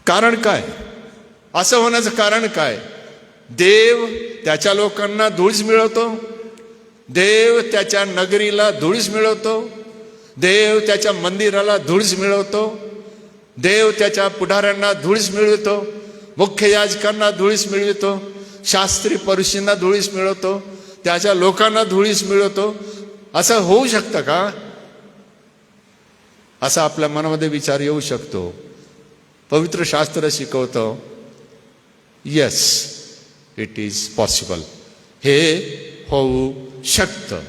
D: कारण काय? असं होण्याचं कारण काय? देव त्याच्या लोकांना धुळीस मिळवतो, देव त्याच्या नगरीला धुळीस मिळवतो, देव त्याच्या मंदिराला धुळीस मिळवतो, देव त्याच्या पुढाऱ्यांना धुळीस मिळवतो, मुख्य याजकांना धुळीस मिळवतो, शास्त्री परुषींना धुळीस मिळवतो, त्याच्या लोकांना धुळीस मिळवतो. असं होऊ शकतं का? असा आपल्या मनामध्ये विचार येऊ शकतो. पवित्र शास्त्र शिकवतं येस इट इज पॉसिबल, हे होऊ शकतं.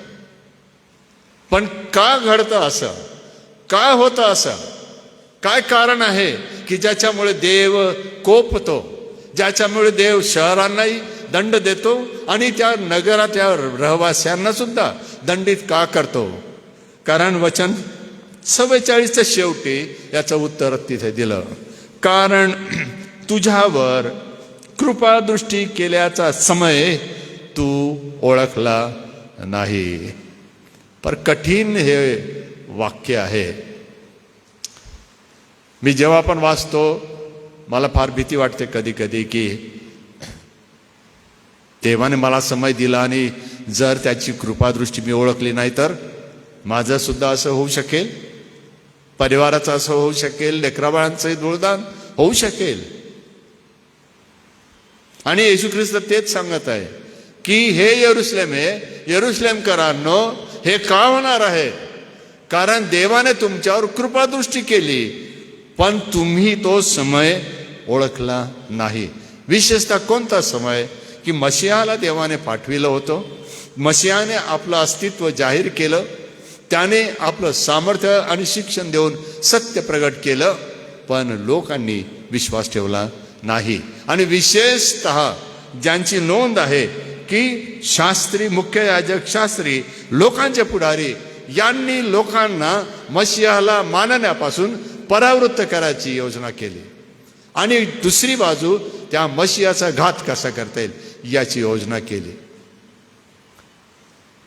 D: पण का घडतं असं? का होतं असं? काय कारण आहे की ज्याच्यामुळे देव कोपतो, ज्याच्यामुळे देव शहरांनाही दंड देतो आणि त्या नगराच्या रहिवाशांना सुद्धा दंडित का करतो? कारण वचन 44च्या शेवटी याचं उत्तर तिथे दिलं. कारण तुझ्यावर कृपादृष्टी केल्याचा समय तू ओळखला नाही. पर कठीण हे वाक्य आहे. मी जेव्हा पण वाचतो मला फार भीती वाटते कधी कधी की देवाने मला समय दिला आणि जर त्याची कृपादृष्टी मी ओळखली नाही तर माझं सुद्धा असं होऊ शकेल, परिवाराचं असं होऊ शकेल, लेकराबाळांचंही धूळदान होऊ शकेल. आणि येशू ख्रिस्त तेच सांगत आहे की हे यरूशलेम आहे, यरूशलेमकरांनो, हे का होणार आहे? कारण देवाने तुमच्यावर कृपादृष्टी केली, पण तुम्ही तो समय ओळखला नाही. विशेषतः कोणता समय? की मशिहाला देवाने पाठविलं होतं, मशिहाने आपलं अस्तित्व जाहीर केलं, त्याने आपलं सामर्थ्य आणि शिक्षण देऊन सत्य प्रगट केलं, पण लोकांनी विश्वास ठेवला नाही. आणि विशेषतः ज्यांची नोंद आहे की शास्त्री, मुख्य याजक, शास्त्री, लोकांचे पुढारी यांनी लोकांना मशिहाला मानण्यापासून परावृत्त करायची योजना केली. आणि दुसरी बाजू त्या मशिहाचा घात कसा करता येईल याची योजना केली.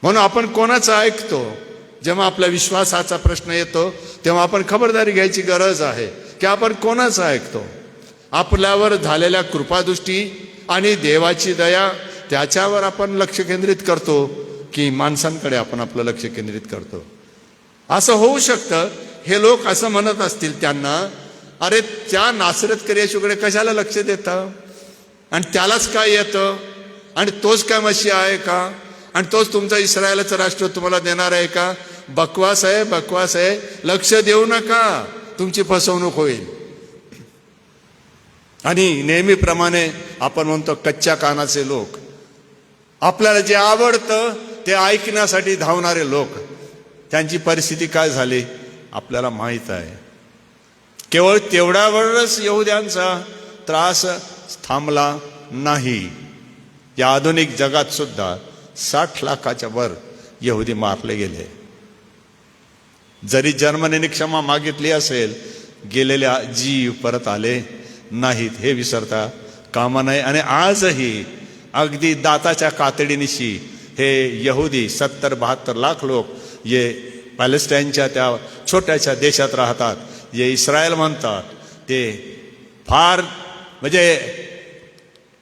D: म्हणून आपण कोणाचं ऐकतो? जेव्हा आपल्या विश्वासाचा प्रश्न येतो तेव्हा आपण खबरदारी घ्यायची गरज आहे की आपण कोणाचं ऐकतो. आपल्यावर झालेल्या कृपादृष्टी आणि देवाची दया त्याच्यावर आपण लक्ष केंद्रित करतो की माणसांकडे आपण आपलं लक्ष केंद्रित करतो? असं होऊ शकतं हे लोक असं म्हणत असतील त्यांना, अरे त्या नासरतकरी येशूकडे कशाला लक्ष देतं आणि त्यालाच काय येतं आणि तोच काय मशिहा आहे का आणि तोच तुमचा इस्रायलाचं राष्ट्र तुम्हाला देणार आहे का? बकवास आहे, बकवास आहे. लक्ष देऊ नका, तुमची फसवणूक होईल. आणि नेहमीप्रमाणे आपण म्हणतो कच्च्या कानाचे लोक, आपल्याला जे आवडतं ते ऐकण्यासाठी धावणारे लोक, त्यांची परिस्थिती काय झाली आपल्याला माहीत आहे. केवळ तेवढ्यावरच यहुद्यांचा त्रास थांबला नाही. या आधुनिक जगात सुद्धा 60 लाखाच्या वर यहुदी मारले गेले. जरी जर्मनीने क्षमा मागितली असेल, गेलेल्या जीव परत आले नाहीत, हे विसरता कामा नये. आणि आजही अगदी दाताच्या कातडीनिशी हे यहुदी 70-72 लाख लोक ये पॅलेस्टाईनच्या त्या छोट्याशा देशात राहतात, जे इस्रायल म्हणतात, ते फार म्हणजे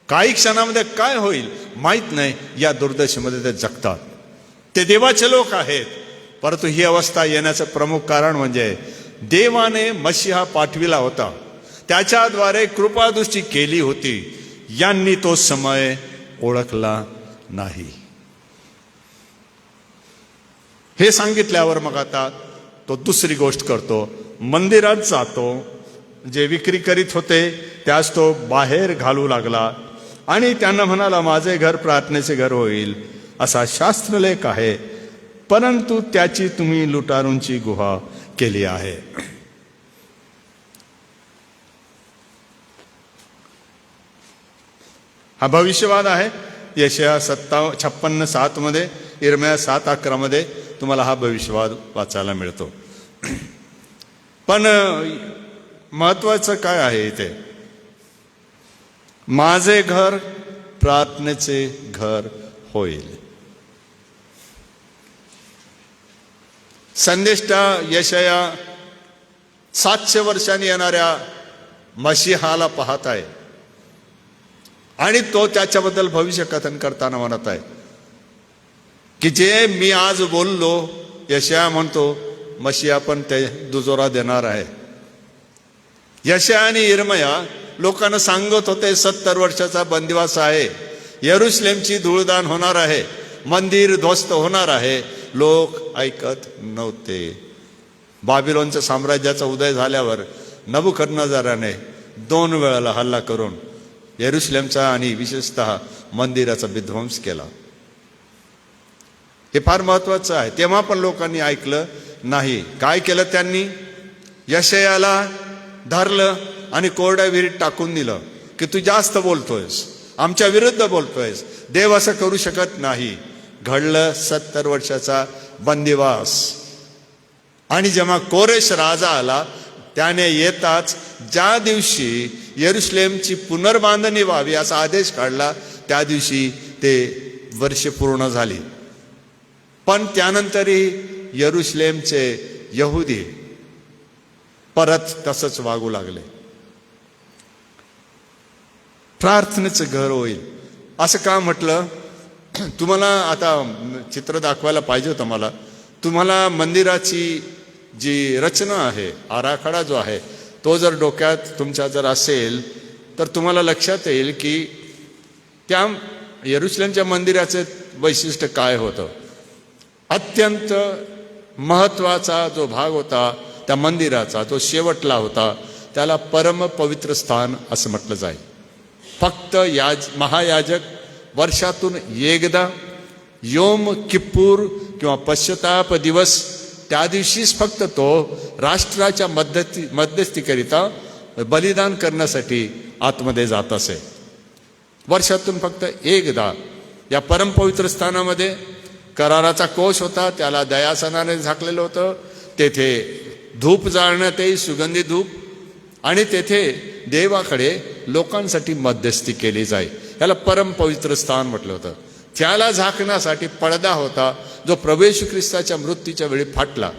D: काही क्षणामध्ये काय होईल माहीत नाही या दुर्दशेमध्ये ते जगतात. ते देवाचे लोक आहेत. परंतु ही अवस्था येण्याचं प्रमुख कारण म्हणजे देवाने मशिहा पाठविला होता, त्याच्याद्वारे कृपादृष्टी केली होती, यांनी तो समय ओळखला नाही. हे सांगितल्यावर मग आता तो दुसरी गोष्ट करतो, मंदिरात जातो. जे विक्री करीत होते त्यास तो बाहेर घालू लागला आणि त्यांना म्हणाला, माझे घर प्रार्थनेचे घर होईल असा शास्त्रलेख आहे, परंतु त्याची तुम्ही लुटारूंची गुहा केली आहे. हा भविष्यवाद आहे. यशया 56:7 मध्ये, इर्मया 7:11 मध्ये तुम्हाला हा भविष्यवाद वाचायला मिळतो. पण महत्वाचं काय आहे इथे? माझे घर प्रार्थनेचे घर होईल. संदेष्टा यशया 700 वर्षांनी येणाऱ्या मशिहाला पाहत आहे आणि तो त्याच्याबद्दल भविष्य कथन करताना म्हणत आहे की जे मी आज बोललो, यशया म्हणतो मशिहा पण ते दुजोरा देणार आहे. यशया आणि इर्मया लोकांना सांगत होते 70 वर्षाचा बंदिवास आहे, यरूशलेमची धूळदाण होणार आहे, मंदिर ध्वस्त होणार आहे. लोक ऐकत नव्हते. बाबिलोनच्या साम्राज्याचा उदय झाल्यावर नबुकदनेस्सराने 2 वेळेला हल्ला करून यरूशलेमचा आणि विशेषतः मंदिराचा विध्वंस केला. हे फार महत्वाचं आहे. तेव्हा पण लोकांनी ऐकलं नाही. काय केलं त्यांनी? यशयाला धरलं आणि कोरड्या विहिरीत टाकून दिलं की तू जास्त बोलतोयस, आमच्या विरुद्ध बोलतोयस, देव असं करू शकत नाही. घडलं 70 वर्षाचा बंदिवास. आणि जेव्हा कोरेश राजा आला, त्याने येताच ज्या दिवशी यरूशलेमची पुनर्बांधणी व्हावी असा आदेश काढला, त्या दिवशी ते वर्षे पूर्ण झाली. पण त्यानंतरही यरूशलेमचे यहुदी परत तसंच वागू लागले. प्रार्थनेचं घर होईल असं का म्हटलं? तुम्हाला आता चित्र दाखवायला पाहिजे होतं मला. तुम्हाला मंदिराची जी रचना आहे, आराखडा जो आहे, तो जर डोक्यात तुमच्या जर असेल तर तुम्हाला लक्षात येईल की त्या यरुशलेमच्या मंदिराचं वैशिष्ट्य काय होतं? अत्यंत महत्वाचा जो भाग होता त्या मंदिराचा, तो शेवटला होता, त्याला परम पवित्र स्थान असं म्हटलं जाईल. फक्त महायाजक वर्षातून एकदा योम किप्पूर किंवा पश्चाताप दिवस, त्या दिवशीच फक्त तो राष्ट्राच्या मध्यस्थीकरिता बलिदान करण्यासाठी आतमध्ये जात असे. वर्षातून फक्त एकदा या परमपवित्र स्थानामध्ये कराराचा कोश होता, त्याला दयासनाने झाकलेलं होतं. तेथे धूप जाळण्यात येईल, सुगंधी धूप, आणि तेथे देवाकडे लोकांसाठी मध्यस्थी केली जाईल. याला परमपवित्र स्थान म्हटलं होतं. त्याला झाकण्यासाठी पडदा होता, जो प्रभू येशू ख्रिस्ताच्या मृत्यूच्या वेळी फाटला.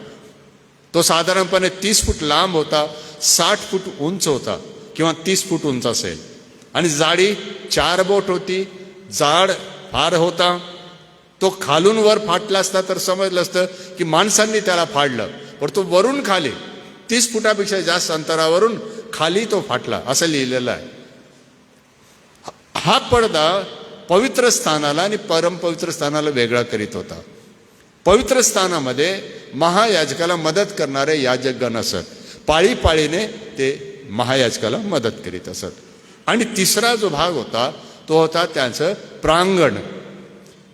D: तो साधारणपणे 30 फूट लांब होता, 60 फूट उंच होता किंवा 30 फूट उंच असेल, आणि जाडी 4 बोट होती. जाड फार होता. तो खालून वर फाटला असता तर समजलं असतं की माणसांनी त्याला फाडलं, पण तो वरून खाली 30 फुटापेक्षा जास्त अंतरावरून खाली तो फाटला असं लिहिलेलं आहे. हा पडदा पवित्र स्थानाला आणि परमपवित्र स्थानाला वेगळा करीत होता. पवित्र स्थानामध्ये महायाजकाला मदत करणारे याजकगण असत, पाळीपाळीने ते महायाजकाला मदत करीत असत. आणि तिसरा जो भाग होता तो होता त्यांचं प्रांगण.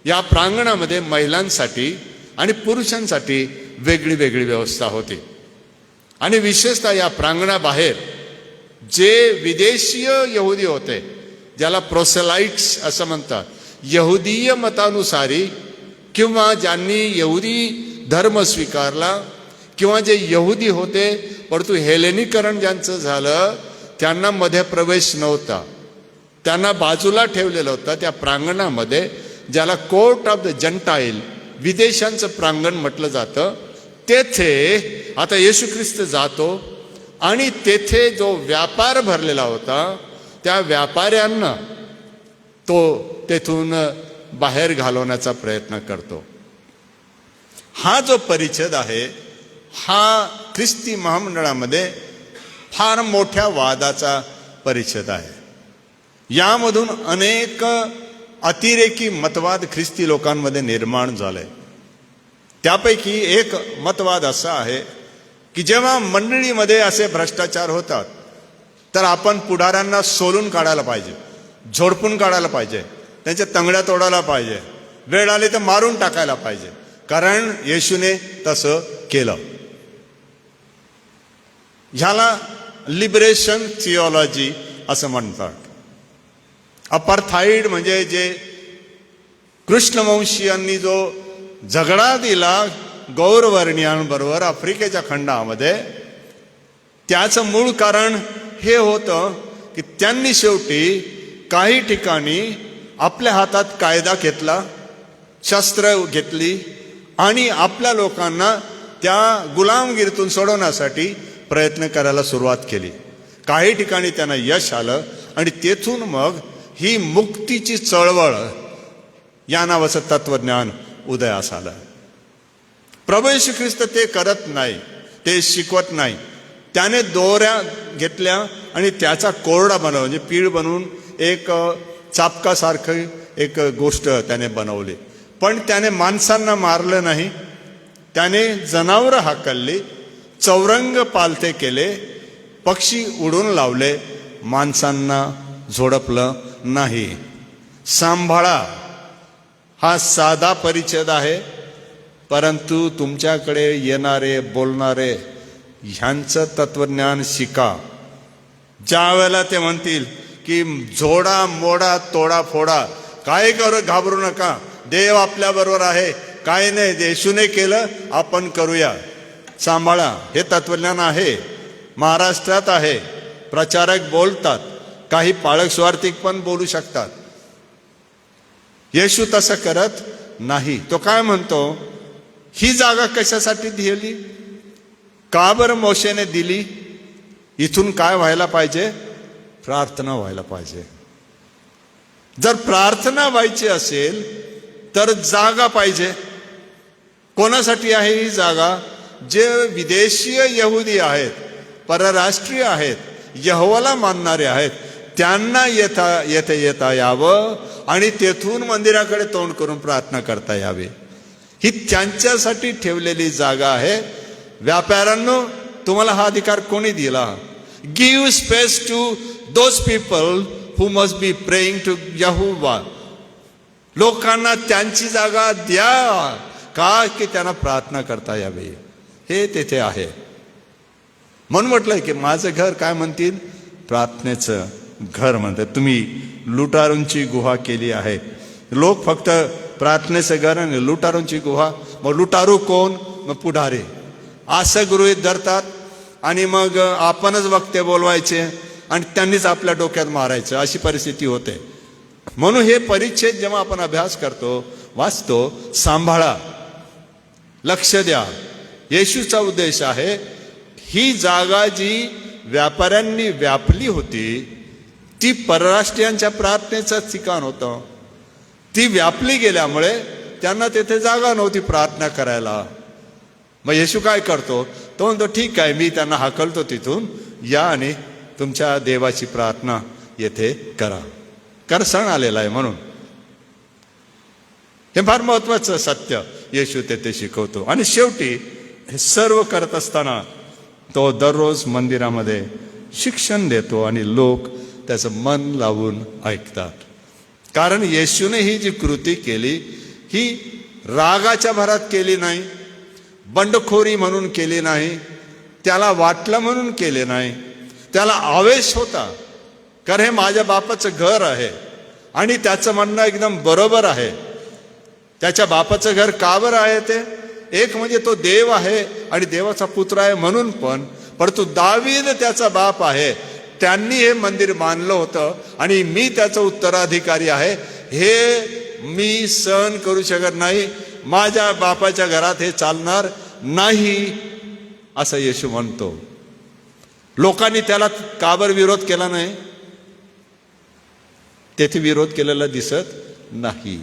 D: या प्रांगणामध्ये महिलांसाठी आणि पुरुषांसाठी वेगळी वेगळी व्यवस्था होती. आणि विशेषतः या प्रांगणाबाहेर जे विदेशीय यहुदी होते, ज्याला प्रोसेलाइट्स असं म्हणतात, यहुदीय मतानुसारी किंवा ज्यांनी यहुदी धर्म स्वीकारला किंवा जे यहुदी होते परंतु हेलेनीकरण ज्यांचं झालं, त्यांना मध्ये प्रवेश नव्हता. त्यांना बाजूला ठेवलेलं होतं त्या प्रांगणामध्ये, ज्याला कोर्ट ऑफ द जंटाईल, विदेशांचं प्रांगण म्हटलं जातं. तेथे आता येशू ख्रिस्त जातो आणि तेथे जो व्यापार भरलेला होता त्या व्यापाऱ्यांना तो तेथून बाहेर घालवण्याचा प्रयत्न करतो. हा जो परिच्छेद आहे हा ख्रिस्ती महामंडळामध्ये फार मोठ्या वादाचा परिच्छेद आहे. यामधून अनेक अतिरेकी मतवाद ख्रिस्ती लोकांमध्ये निर्माण झाले. त्यापैकी एक मतवाद असा आहे की जेव्हा मंडळीमध्ये असे भ्रष्टाचार होतात तर आपण पुढाऱ्यांना सोलून काढायला पाहिजे, झोडपून काढायला पाहिजे, त्यांच्या तंगड्या तोडायला पाहिजे, वेळ आली तर मारून टाकायला पाहिजे, कारण येशूने तसं केलं. ह्याला लिबरेशन थिओलॉजी असं म्हणतात. अपार्थाईड म्हणजे जे कृष्णवंशीयांनी जो झगडा दिला गौरवर्णियांबरोबर आफ्रिकेच्या खंडामध्ये, त्याचं मूळ कारण हे होतं की त्यांनी शेवटी काही ठिकाणी आपल्या हातात कायदा घेतला, शस्त्र घेतली आणि आपल्या लोकांना त्या गुलामगिरीतून सोडवण्यासाठी प्रयत्न करायला सुरुवात केली. काही ठिकाणी त्यांना यश आलं आणि तेथून मग ही मुक्तीची चळवळ या नावाचं तत्वज्ञान उदयास आलं. प्रभू येशू ख्रिस्त ते करत नाही, ते शिकवत नाही. त्याने दोऱ्या घेतल्या आणि त्याचा कोरडा बनवला, म्हणजे पीळ बनवून एक चापकासारखं एक गोष्ट त्याने बनवली. पण त्याने माणसांना मारलं नाही, त्याने जनावरं हाकलली, चौरंग पालथे केले, पक्षी उडून लावले, माणसांना झोडपलं नाही. सांभाळा हा साधा परिच्छेद आहे, परंतु तुमच्याकडे येणारे बोलणारे ह्यांचं तत्वज्ञान शिका. ज्या वेळेला ते म्हणतील की झोडा मोडा तोडा फोडा, काय करू घाबरू नका, देव आपल्या बरोबर आहे, काय नाही, येशूने केलं आपण करूया, सांभाळा, हे तत्वज्ञान आहे. महाराष्ट्रात आहे, प्रचारक बोलतात, काही पाळक स्वार्थिक पण बोलू शकतात. येशू तसं करत नाही. तो काय म्हणतो, ही जागा कशासाठी दिली, का बरं मोशेने दिली, इथून काय व्हायला पाहिजे, प्रार्थना व्हायला पाहिजे. जर प्रार्थना व्हायची असेल तर जागा पाहिजे. कोणासाठी आहे ही जागा, जे विदेशीय यहुदी आहेत, परराष्ट्रीय आहेत, यहोवाला मानणारे आहेत, त्यांना येता यावं आणि तेथून मंदिराकडे तोंड करून प्रार्थना करता यावे. ही त्यांच्यासाठी ठेवलेली जागा आहे. व्यापाऱ्यांनो, तुम्हाला हा अधिकार कोणी दिला? Give space to those people who must be praying to Jehovah. लोकांना त्यांची जागा द्या, का की त्यांना प्रार्थना करता यावे. हे तेथे आहे. म्हणून म्हटलंय की माझं घर काय म्हणतील? प्रार्थनेचं घर म्हणतात. तुम्ही लुटारूंची गुहा केली आहे. लोक फक्त प्रार्थनेचं घर आणि लुटारूंची गुहा. मग लुटारू कोण? मग पुढारी. असं गृहीत धरतात आणि मग आपणच वक्ते बोलवायचे आणि त्यांनीच आपल्या डोक्यात मारायचं, अशी परिस्थिती होते. म्हणून हे परिच्छेद जेव्हा आपण अभ्यास करतो, वाचतो, सांभाळा, लक्ष द्या. येशूचा उद्देश आहे ही जागा जी व्यापाऱ्यांनी व्यापली होती ती परराष्ट्रीयांच्या प्रार्थनेचं ठिकाण होतं. ती व्यापली गेल्यामुळे त्यांना तेथे जागा नव्हती प्रार्थना करायला. मग येशू काय करतो? तो म्हणतो ठीक आहे, मी त्यांना हाकलतो तिथून, या आणि तुमच्या देवाची प्रार्थना येथे करा. कारण सण आलेला आहे म्हणून. हे फार महत्वाचं सत्य येशू तेथे शिकवतो. आणि शेवटी हे सर्व करत असताना तो दररोज मंदिरामध्ये शिक्षण देतो आणि लोक त्याचं मन लावून ऐकतात. कारण येशूने ही जी कृती केली ही रागाच्या भरात केली नाही, बंडखोरी म्हणून केली नाही, त्याला वाटलं म्हणून केले नाही. त्याला आवेश होता, कारण हे माझ्या बापाचं घर आहे आणि त्याचं म्हणणं एकदम बरोबर आहे. त्याच्या बापाचं घर का बरं आहे? ते एक म्हणजे तो देव आहे आणि देवाचा पुत्र आहे म्हणून, पण परंतु दावीद त्याचा बाप आहे, त्यांनी हे मंदिर बांधलं होतं आणि मी त्याचा उत्तराधिकारी आहे, हे मी सहन करू शकत नाही. माझ्या बापाच्या घरात हे चालणार नाही, असं येशू म्हणतो. लोकांनी त्याला का बरं विरोध केला नाही? तेथे विरोध केलेला दिसत नाही.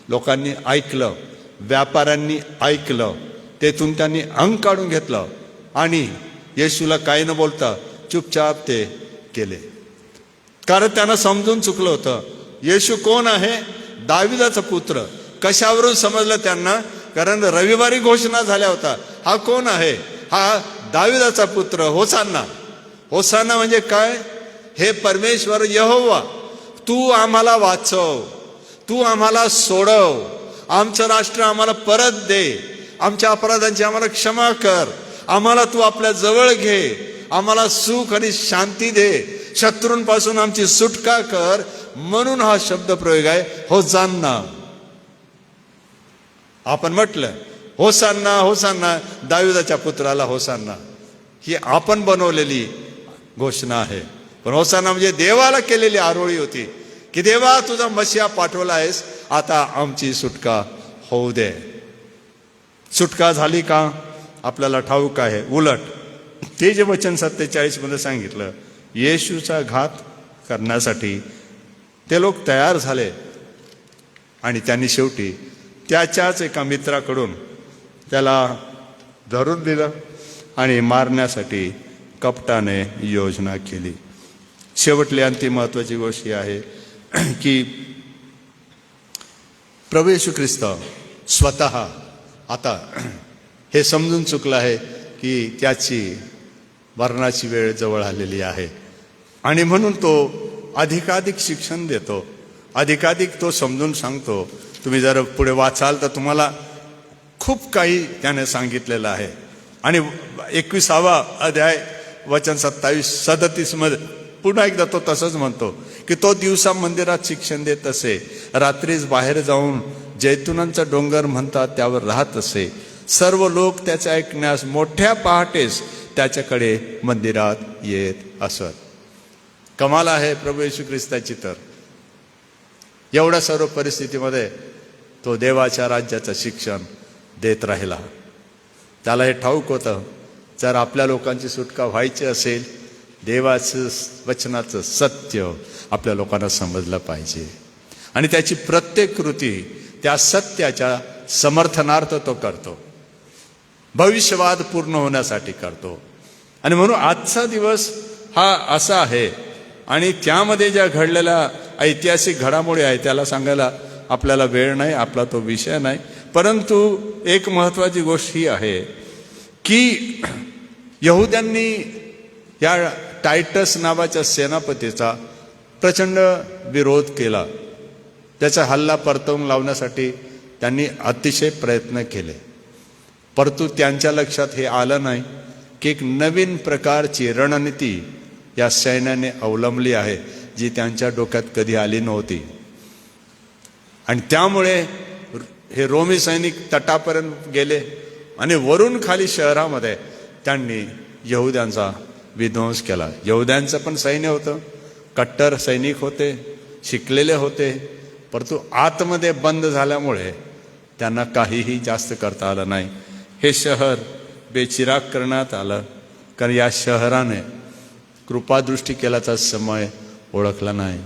D: लोकांनी ऐकलं, व्यापाऱ्यांनी ऐकलं, तेथून त्यांनी अंग काढून घेतलं आणि येशूला काही न बोलता चुपचाप ते केले. कारण त्यांना समजून चुकलं होतं. येशू कोण आहे? दाविदाचा पुत्र. कशावरून समजलं त्यांना? कारण रविवारी घोषणा झाल्या होता, हा कोण आहे? हा दाविदाचा पुत्र, होसाना. होसाना म्हणजे काय? हे परमेश्वर यहोवा, तू आम्हाला वाचव, तू आम्हाला सोडव, आमचं राष्ट्र आम्हाला परत दे, आमच्या अपराधांची आम्हाला क्षमा कर, आम्हाला तू आपल्या जवळ घे, आम्हाला सुख आणि शांती दे, शत्रूंपासून आमची सुटका कर. म्हणून हा शब्द प्रयोग आहे होसान्ना. आपण म्हटलं होसान्ना, होसान्ना, दाविदाच्या पुत्राला होसान्ना, ही आपण बनवलेली घोषणा आहे. पण होसान्ना म्हणजे देवाला केलेली आरोळी होती की देवा तुझा मशिहा पाठवला आहेस, आता आमची सुटका होऊ दे. सुटका झाली का? आपल्याला ठाऊक आहे. उलट ते जे वचन 47 मध्ये सांगितलं, येशूचा घात करण्यासाठी ते लोक तयार झाले आणि त्यांनी शेवटी त्याच्याच एका मित्राकडून त्याला धरून दिलं आणि मारण्यासाठी कपटाने योजना केली. शेवटली अंतिम महत्वाची गोष्ट ही आहे की प्रभू येशू ख्रिस्त स्वतः आता हे समजून चुकलं आहे की त्याची मरणाची वेळ जवळ आलेली आहे आणि म्हणून तो अधिकाधिक शिक्षण देतो, अधिकाधिक तो समजून सांगतो. तुम्ही जर पुढे वाचाल तर तुम्हाला खूप काही त्याने सांगितलेलं आहे. आणि 21वा अध्याय वचन 27-37 मध्ये पुन्हा एकदा तो तसंच म्हणतो की तो दिवसा मंदिरात शिक्षण देत असे, रात्रीच बाहेर जाऊन जैतुनांचा डोंगर म्हणतात त्यावर राहत असे. सर्व लोक त्याचे ऐकण्यास मोठ्या पहाटेस त्याच्याकडे मंदिरात येत असत. कमाल आहे प्रभू येशू ख्रिस्ताची. तर एवढ्या सर्व परिस्थितीमध्ये तो देवाच्या राज्याचं शिक्षण देत राहिला. त्याला हे ठाऊक होतं, जर आपल्या लोकांची सुटका व्हायची असेल, देवाचं वचनाचं सत्य आपल्या लोकांना समजलं पाहिजे आणि त्याची प्रत्येक कृती त्या सत्याच्या समर्थनार्थ तो करतो, भविष्यवाद पूर्ण होण्यासाठी करतो. आणि म्हणून आजचा दिवस हा असा आहे. आणि त्यामध्ये ज्या घडलेल्या ऐतिहासिक घडामोडी आहेत त्याला सांगायला आपल्याला वेळ नाही, आपला तो विषय नाही. परंतु एक महत्त्वाची गोष्ट ही आहे की यहुद्यांनी या टायटस नावाच्या सेनापतीचा प्रचंड विरोध केला. त्याचा हल्ला परतवून लावण्यासाठी त्यांनी अतिशय प्रयत्न केले. परंतु त्यांच्या लक्षात हे आलं नाही की एक नवीन प्रकारची रणनीती या सैन्याने अवलंबली आहे जी त्यांच्या डोक्यात कधी आली नव्हती. आणि त्यामुळे हे रोमी सैनिक तटापर्यंत गेले आणि वरून खाली शहरामध्ये त्यांनी यहुद्यांचा विध्वंस केला. यहुद्यांचं पण सैन्य होतं, कट्टर सैनिक होते, शिकलेले होते, परंतु आतमध्ये बंद झाल्यामुळे त्यांना काहीही जास्त करता आलं नाही. हे शहर बेचिराग करण्यात आलं कारण या शहराने कृपादृष्टी केल्याचा समय ओळखला नाही.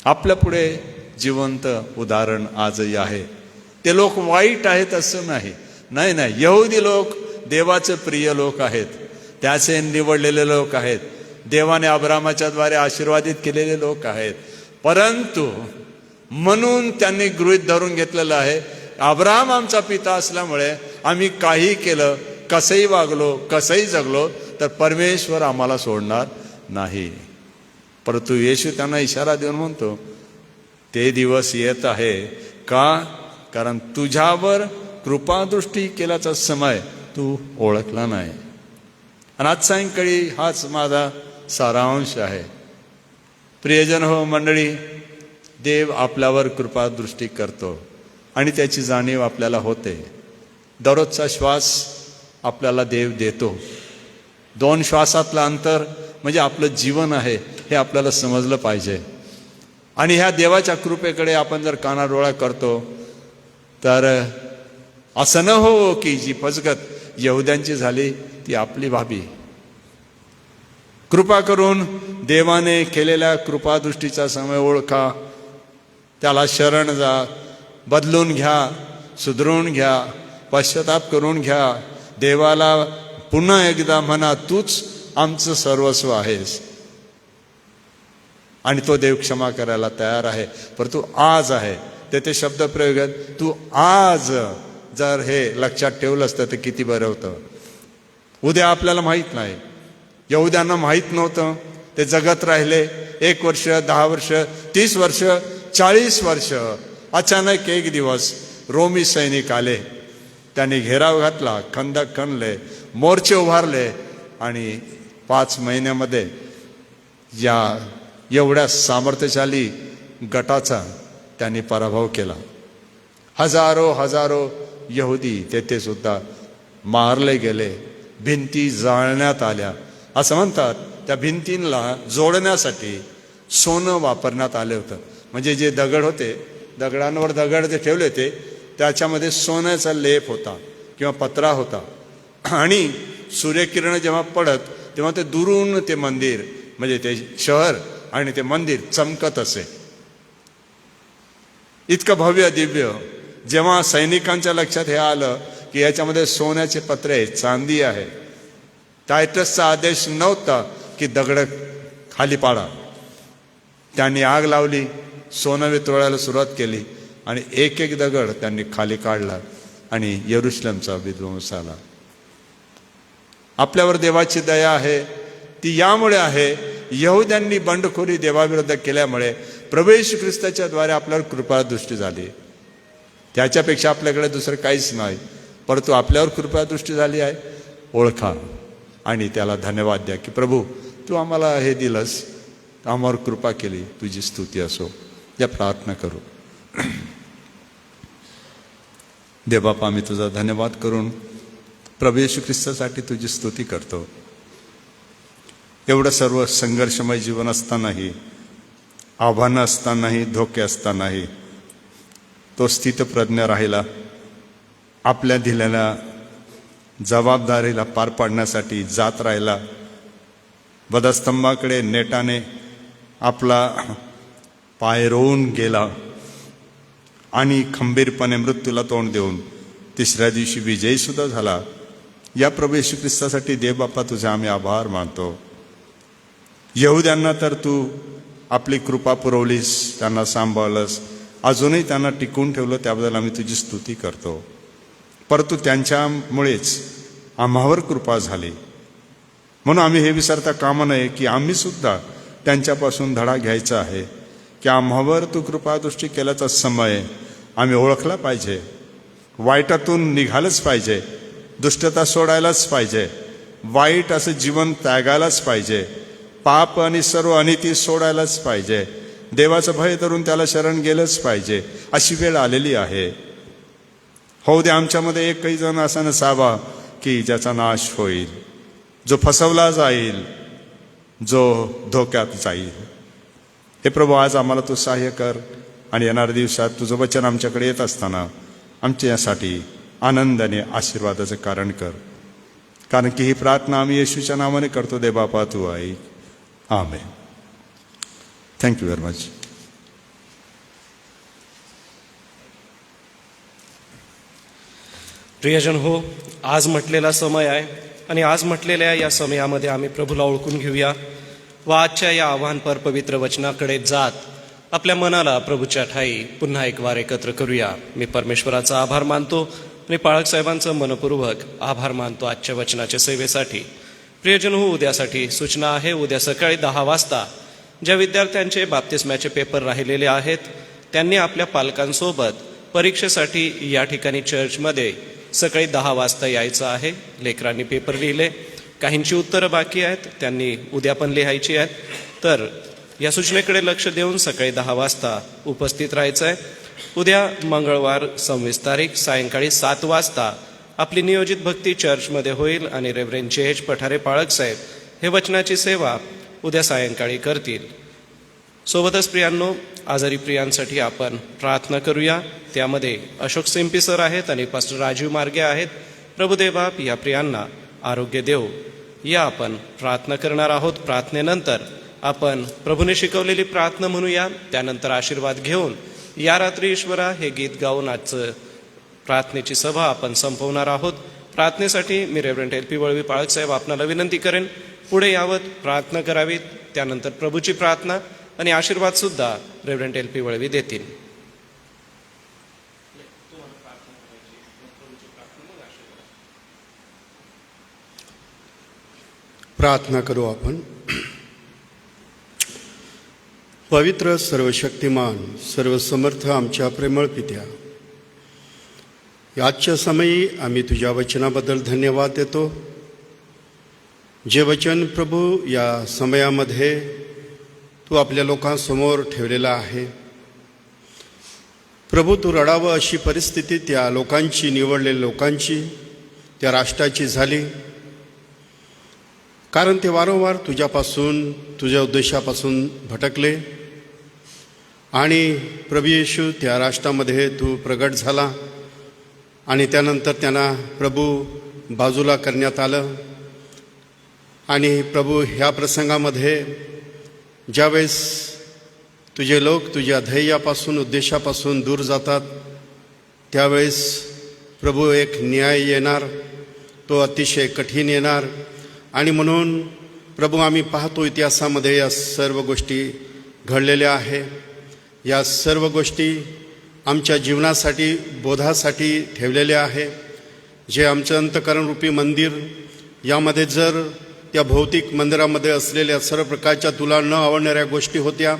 D: आपल्या पुढे जिवंत उदाहरण आजही आहे. ते लोक वाईट आहेत असं नाही, नाही नाही, यहुदी लोक देवाचे प्रिय लोक आहेत, त्याचे निवडलेले लोक आहेत, देवाने अब्रामाच्या द्वारे आशीर्वादित केलेले लोक आहेत. परंतु म्हणून त्यांनी गृहीत धरून घेतलेलं आहे अब्राम आमचा पिता असल्यामुळे आम्ही काही केलं, कसंही वागलो, कसंही जगलो तर परमेश्वर आम्हाला सोडणार नाही. परंतु येशू त्यांना इशारा देऊन म्हणतो ते दिवस येत आहे का, कारण तुझ्यावर कृपादृष्टी केल्याचा समय तू ओळखला नाही. आणि आज सायंकाळी हाच माझा सारांश आहे. प्रियजन हो मंडळी, देव आपल्यावर कृपादृष्टी करतो आणि त्याची जाणीव आपल्याला होते. दररोजचा श्वास आपल्याला देव देतो. 2 श्वासातलं अंतर म्हणजे आपलं जीवन आहे हे आपल्याला समजलं पाहिजे. आणि ह्या देवाच्या कृपेकडे आपण जर कानाडोळा करतो तर असं न हो की जी फसगत यहुद्यांची झाली ती आपली व्हावी. कृपा करून देवाने केलेल्या कृपादृष्टीचा समय ओळखा, त्याला शरण जा, बदलून घ्या, सुधरून घ्या, पश्चाताप करून घ्या. देवाला पुन्हा एकदा म्हणा तूच आमचं सर्वस्व आहेस. आणि तो देव क्षमा करायला तयार आहे. परंतु आज आहे ते शब्द प्रयोग आहेत. तू आज जर हे लक्षात ठेवलं असतं तर किती बरं होतं. उद्या आपल्याला माहीत नाही. यहुद्यांना माहीत नव्हतं, ते जगत राहिले 1 वर्ष, 10 वर्ष, 30 वर्ष, 40 वर्ष. अचानक एक दिवस रोमी सैनिक आले, त्यांनी घेराव घातला, खंदक खणले, मोर्चे उभारले आणि 5 महिन्यामध्ये या एवढ्या सामर्थ्यशाली गटाचा त्यांनी पराभव केला. हजारो यहुदी तेथे सुद्धा मारले गेले, भिंती जाळण्यात आल्या. असं म्हणतात त्या भिंतींना जोडण्यासाठी सोनं वापरण्यात आले होतं. म्हणजे जे दगड होते, दगडांवर दगड जे ठेवले होते त्याच्यामध्ये सोन्याचा लेप होता किंवा पत्रा होता. आणि सूर्यकिरण जेव्हा पडत तेव्हा ते दुरून ते मंदिर म्हणजे ते शहर आणि ते मंदिर चमकत असे. इतकं भव्य दिव्य. जेव्हा सैनिकांच्या लक्षात हे आलं की याच्यामध्ये सोन्याचे पत्रे आहे, चांदी आहे, टायटसचा आदेश नव्हता की दगड खाली पाडा. त्यांनी आग लावली, सोनं वितळायला सुरुवात केली आणि एक एक दगड त्यांनी खाली काढला आणि यरुशलेमचा विध्वंस झाला. आपल्यावर देवाची दया आहे. ती यामुळे आहे यहुद्यांनी बंडखोरी देवाविरुद्ध केल्यामुळे प्रभू येशू ख्रिस्ताच्या द्वारे आपल्यावर कृपादृष्टी झाली. त्याच्यापेक्षा आपल्याकडे दुसरं काहीच नाही. परंतु आपल्यावर कृपादृष्टी झाली आहे. ओळखा आणि त्याला धन्यवाद द्या की प्रभू तू आम्हाला हे दिलंस, आम्हावर कृपा केली, तुझी स्तुती असो. या प्रार्थना करू. देवबापा, आम्ही तुझा धन्यवाद करून प्रभू येशू ख्रिस्तासाठी तुझी स्तुती करतो. एवढं सर्व संघर्षमय जीवन असतानाही, आव्हानं असतानाही, धोके असतानाही तो स्थितप्रज्ञ राहिला. आपल्या दिलेल्या जबाबदारीला पार पाडण्यासाठी जात राहिला. वधस्तंभाकडे नेटाने आपला पाय रोवून गेला आणि खंबीरपणे मृत्यूला तोंड देऊन 3ऱ्या दिवशी विजयी सुद्धा झाला. या प्रभू येशू ख्रिस्तासाठी देवबापा तुझे आम्ही आभार मानतो. यहुद्यांना तर तू आपली कृपा पुरवलीस, त्यांना सांभाळलंस, अजूनही त्यांना टिकून ठेवलं, त्याबद्दल आम्ही तुझी स्तुती करतो. परंतु त्यांच्यामुळेच आम्हावर कृपा झाली, म्हणून आम्ही हे विसरता कामा नये की आम्ही सुद्धा त्यांच्यापासून धडा घ्यायचा आहे की आम्हावर तू कृपादृष्टी केल्याचा समय आम्ही ओळखला पाहिजे, वाईटातून निघालंच पाहिजे, दुष्टता सोडायलाच पाहिजे, वाईट असं जीवन त्यागायलाच पाहिजे, पाप आणि सर्व अनिती सोडायलाच पाहिजे, देवाचं भय धरून त्याला शरण गेलंच पाहिजे. अशी वेळ आलेली आहे. होऊ दे आमच्यामध्ये एकही जण असा नसावा की ज्याचा नाश होईल, जो फसवला जाईल, जो धोक्यात जाईल. हे प्रभू, आज आम्हाला तू सहाय्य कर आणि येणाऱ्या दिवसात तुझं वचन आमच्याकडे येत असताना आमच्या यासाठी आनंदाने आशीर्वादाचं कारण कर. कारण की ही प्रार्थना आम्ही येशूच्या नावाने करतो. दे बापा तू ऐक. आमेन. Thank you very much.
A: प्रियजन हो, आज म्हटलेला समय आहे आणि आज म्हटलेल्या या समयामध्ये आम्ही प्रभूला ओळखून घेऊया व आजच्या या आव्हानपर पवित्र वचनाकडे जात आपल्या मनाला प्रभूच्या ठाई पुन्हा एक वार एकत्र करूया. मी परमेश्वराचा आभार मानतो आणि पाळक साहेबांचं मनपूर्वक आभार मानतो आजच्या वचनाच्या सेवेसाठी. प्रियजन हो, उद्यासाठी सूचना आहे. उद्या सकाळी 10 वाजता ज्या विद्यार्थ्यांचे बाप्तिस्म्याचे पेपर राहिलेले आहेत त्यांनी आपल्या पालकांसोबत परीक्षेसाठी या ठिकाणी चर्चमध्ये सकाळी 10 वाजता यायचं आहे. लेकरांनी पेपर लिहिले, काहींची उत्तरं बाकी आहेत, त्यांनी उद्या पण लिहायची आहेत. तर या सूचनेकडे लक्ष देऊन सकाळी 10 वाजता उपस्थित राहायचं आहे. उद्या मंगळवार 26 तारीख सायंकाळी 7 वाजता आपली नियोजित भक्ती चर्चमध्ये होईल आणि रेव्हरेंड जे.एच. पठारे पाळक साहेब हे वचनाची सेवा उद्या सायंकाळी करतील. सोबतच प्रियांनो, आजारी प्रियांसाठी आपण प्रार्थना करूया. त्यामध्ये अशोक सिंपी सर आहेत आणि पास्टर राजीव मार्गे आहेत. प्रभुदेव बाप या प्रियांना आरोग्य देव. या आपण प्रार्थना करणार आहोत. प्रार्थनेनंतर आपण प्रभूने शिकवलेली प्रार्थना म्हणूया. त्यानंतर आशीर्वाद घेऊन या रात्री ईश्वरा हे गीत गाऊन आजचं प्रार्थनेची सभा आपण संपवणार आहोत. प्रार्थनेसाठी मी रेव्हरंड एल.पी. वळवी पाळक साहेब आपणाला विनंती करेन पुढे यावत, प्रार्थना करावीत. त्यानंतर प्रभूची प्रार्थना आणि आशीर्वाद सुद्धा रेव्हरंड एल.पी. वळवी देतील.
E: प्रार्थना करू आपण. पवित्र, सर्वशक्तिमान, सर्वसमर्थ आमच्या प्रेमळ पित्या, आजच्या समयी आम्ही तुझ्या वचनाबद्दल धन्यवाद देतो. जे वचन प्रभू या समयामध्ये तू आपल्या लोकांसमोर ठेवलेला आहे. प्रभू, तू रडावं अशी परिस्थिती त्या लोकांची, निवडलेल्या लोकांची, त्या राष्ट्राची झाली, कारण ते वारंवार तुझ्यापासून, तुझ्या उद्देशापासून भटकले. आणि प्रभू येशू, त्या राष्ट्रामध्ये तू प्रगट झाला आणि त्यानंतर त्यांना प्रभू बाजूला करण्यात आलं. आणि प्रभू, ह्या प्रसंगामध्ये ज्यावेळेस तुझे लोक तुझ्या ध्येयापासून, उद्देशापासून दूर जातात, त्यावेळेस प्रभू एक न्याय येणार, तो अतिशय कठीण येणार. आणि म्हणून प्रभू, आम्ही पाहतो इतिहासामध्ये या सर्व गोष्टी घडलेल्या आहे. या सर्व गोष्टी आमच्या जीवनासाठी, बोधासाठी ठेवलेल्या आहे. जे आमचं अंतःकरणरूपी मंदिर, यामध्ये जर त्या भौतिक मंदिरामध्ये असलेल्या सर्व प्रकारच्या तुला न आवडणाऱ्या गोष्टी होत्या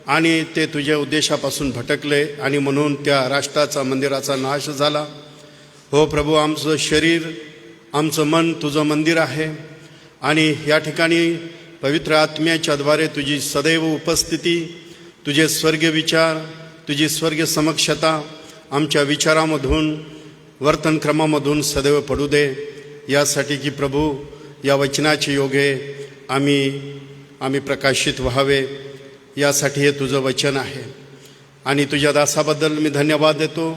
E: आणि ते तुझ्या उद्देशापासून भटकले आणि म्हणून त्या राष्ट्राचा, मंदिराचा नाश झाला. हो प्रभू, आमचं शरीर, आमचं मन तुझं मंदिर आहे आणि या ठिकाणी पवित्र आत्म्याच्याद्वारे तुझी सदैव उपस्थिती, तुझे स्वर्गीय विचार, तुझी स्वर्गीय समक्षता आमच्या विचारामधून, वर्तनक्रमामधून सदैव पडू दे. यासाठी की प्रभू, या वचनाचे योगे आम्ही प्रकाशित व्हावे, यासाठी हे तुझं वचन आहे. आणि तुझ्या दासाबद्दल मी धन्यवाद देतो,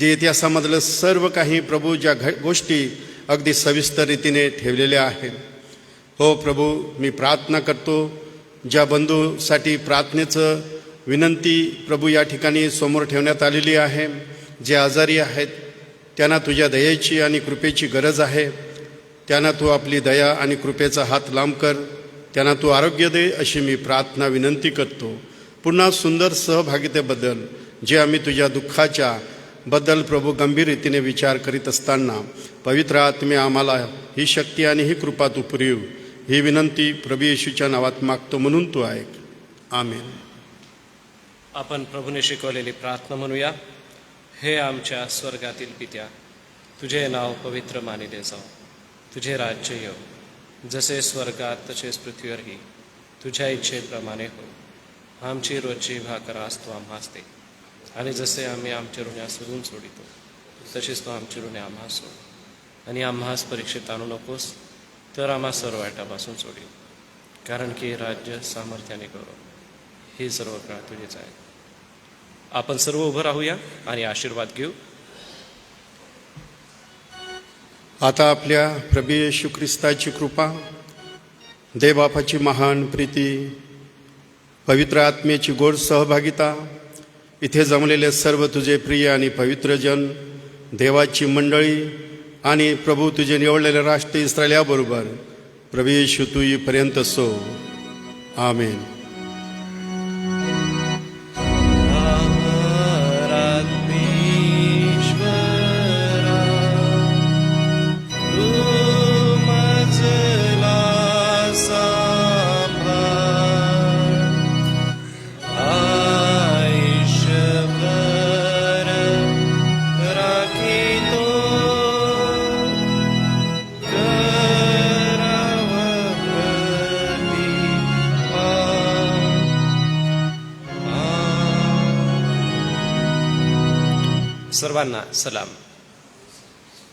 E: जे इतिहासामधलं सर्व काही प्रभू ज्या गोष्टी अगदी सविस्तर रीतीने ठेवलेल्या आहेत. हो प्रभू, मी प्रार्थना करतो, ज्या बंधूसाठी प्रार्थनेचं विनंती प्रभू या ठिकाणी समोर ठेवण्यात आलेली आहे, जे आजारी आहेत, त्यांना तुझ्या दयेची आणि कृपेची गरज आहे. त्यांना तू आपली दया आणि कृपेचा हात लांब कर. त्यांना तू आरोग्य दे अशी मी प्रार्थना विनंती करतो. पुन्हा सुंदर सहभागितेबद्दल जे आम्ही तुझ्या दुःखाच्या बद्दल प्रभू गंभीर रीतीने विचार करीत असताना पवित्र आत्मे आम्हाला ही शक्ती आणि ही कृपा तू पुरव, ही विनंती प्रभू येशूच्या नावात मागतो म्हणून तू ऐक. आमेन.
A: आपण प्रभूने शिकवलेली प्रार्थना म्हणूया. हे आमच्या स्वर्गातील पित्या, तुझे नाव पवित्र मानिले जाओ, तुझे राज्य येऊ, जसे स्वर्गात तसेच पृथ्वीवरही तुझ्या इच्छेप्रमाणे हो. आमची रोजची भाकर आज तू आम्हास दे, आणि जसे आम्ही आमच्या ऋण्यास ऋण सोडितो तसेच तू आमची ऋणे आम्हास सोड, आणि आम्हास परीक्षेत आणू नकोस, तर आम्हा सर्व वाईटापासून सोडील. कारण की राज्य, सामर्थ्याने गौरव ही सर्व काळ तुझीच आहे. आपण सर्व उभं राहूया आणि आशीर्वाद घेऊ.
E: आता आपल्या प्रभू येशू ख्रिस्ताची कृपा, देवबापाची महान प्रीती, पवित्र आत्म्याची गोड सहभागिता, इथे जमलेले सर्व तुझे प्रिय आणि पवित्र जन, देवाची मंडळी आणि प्रभू तुझे निवडलेले राष्ट्र इस्रायल याबरोबर प्रभू येशू तू येईपर्यंत सो. आमेन.
A: सर्वांना सलाम.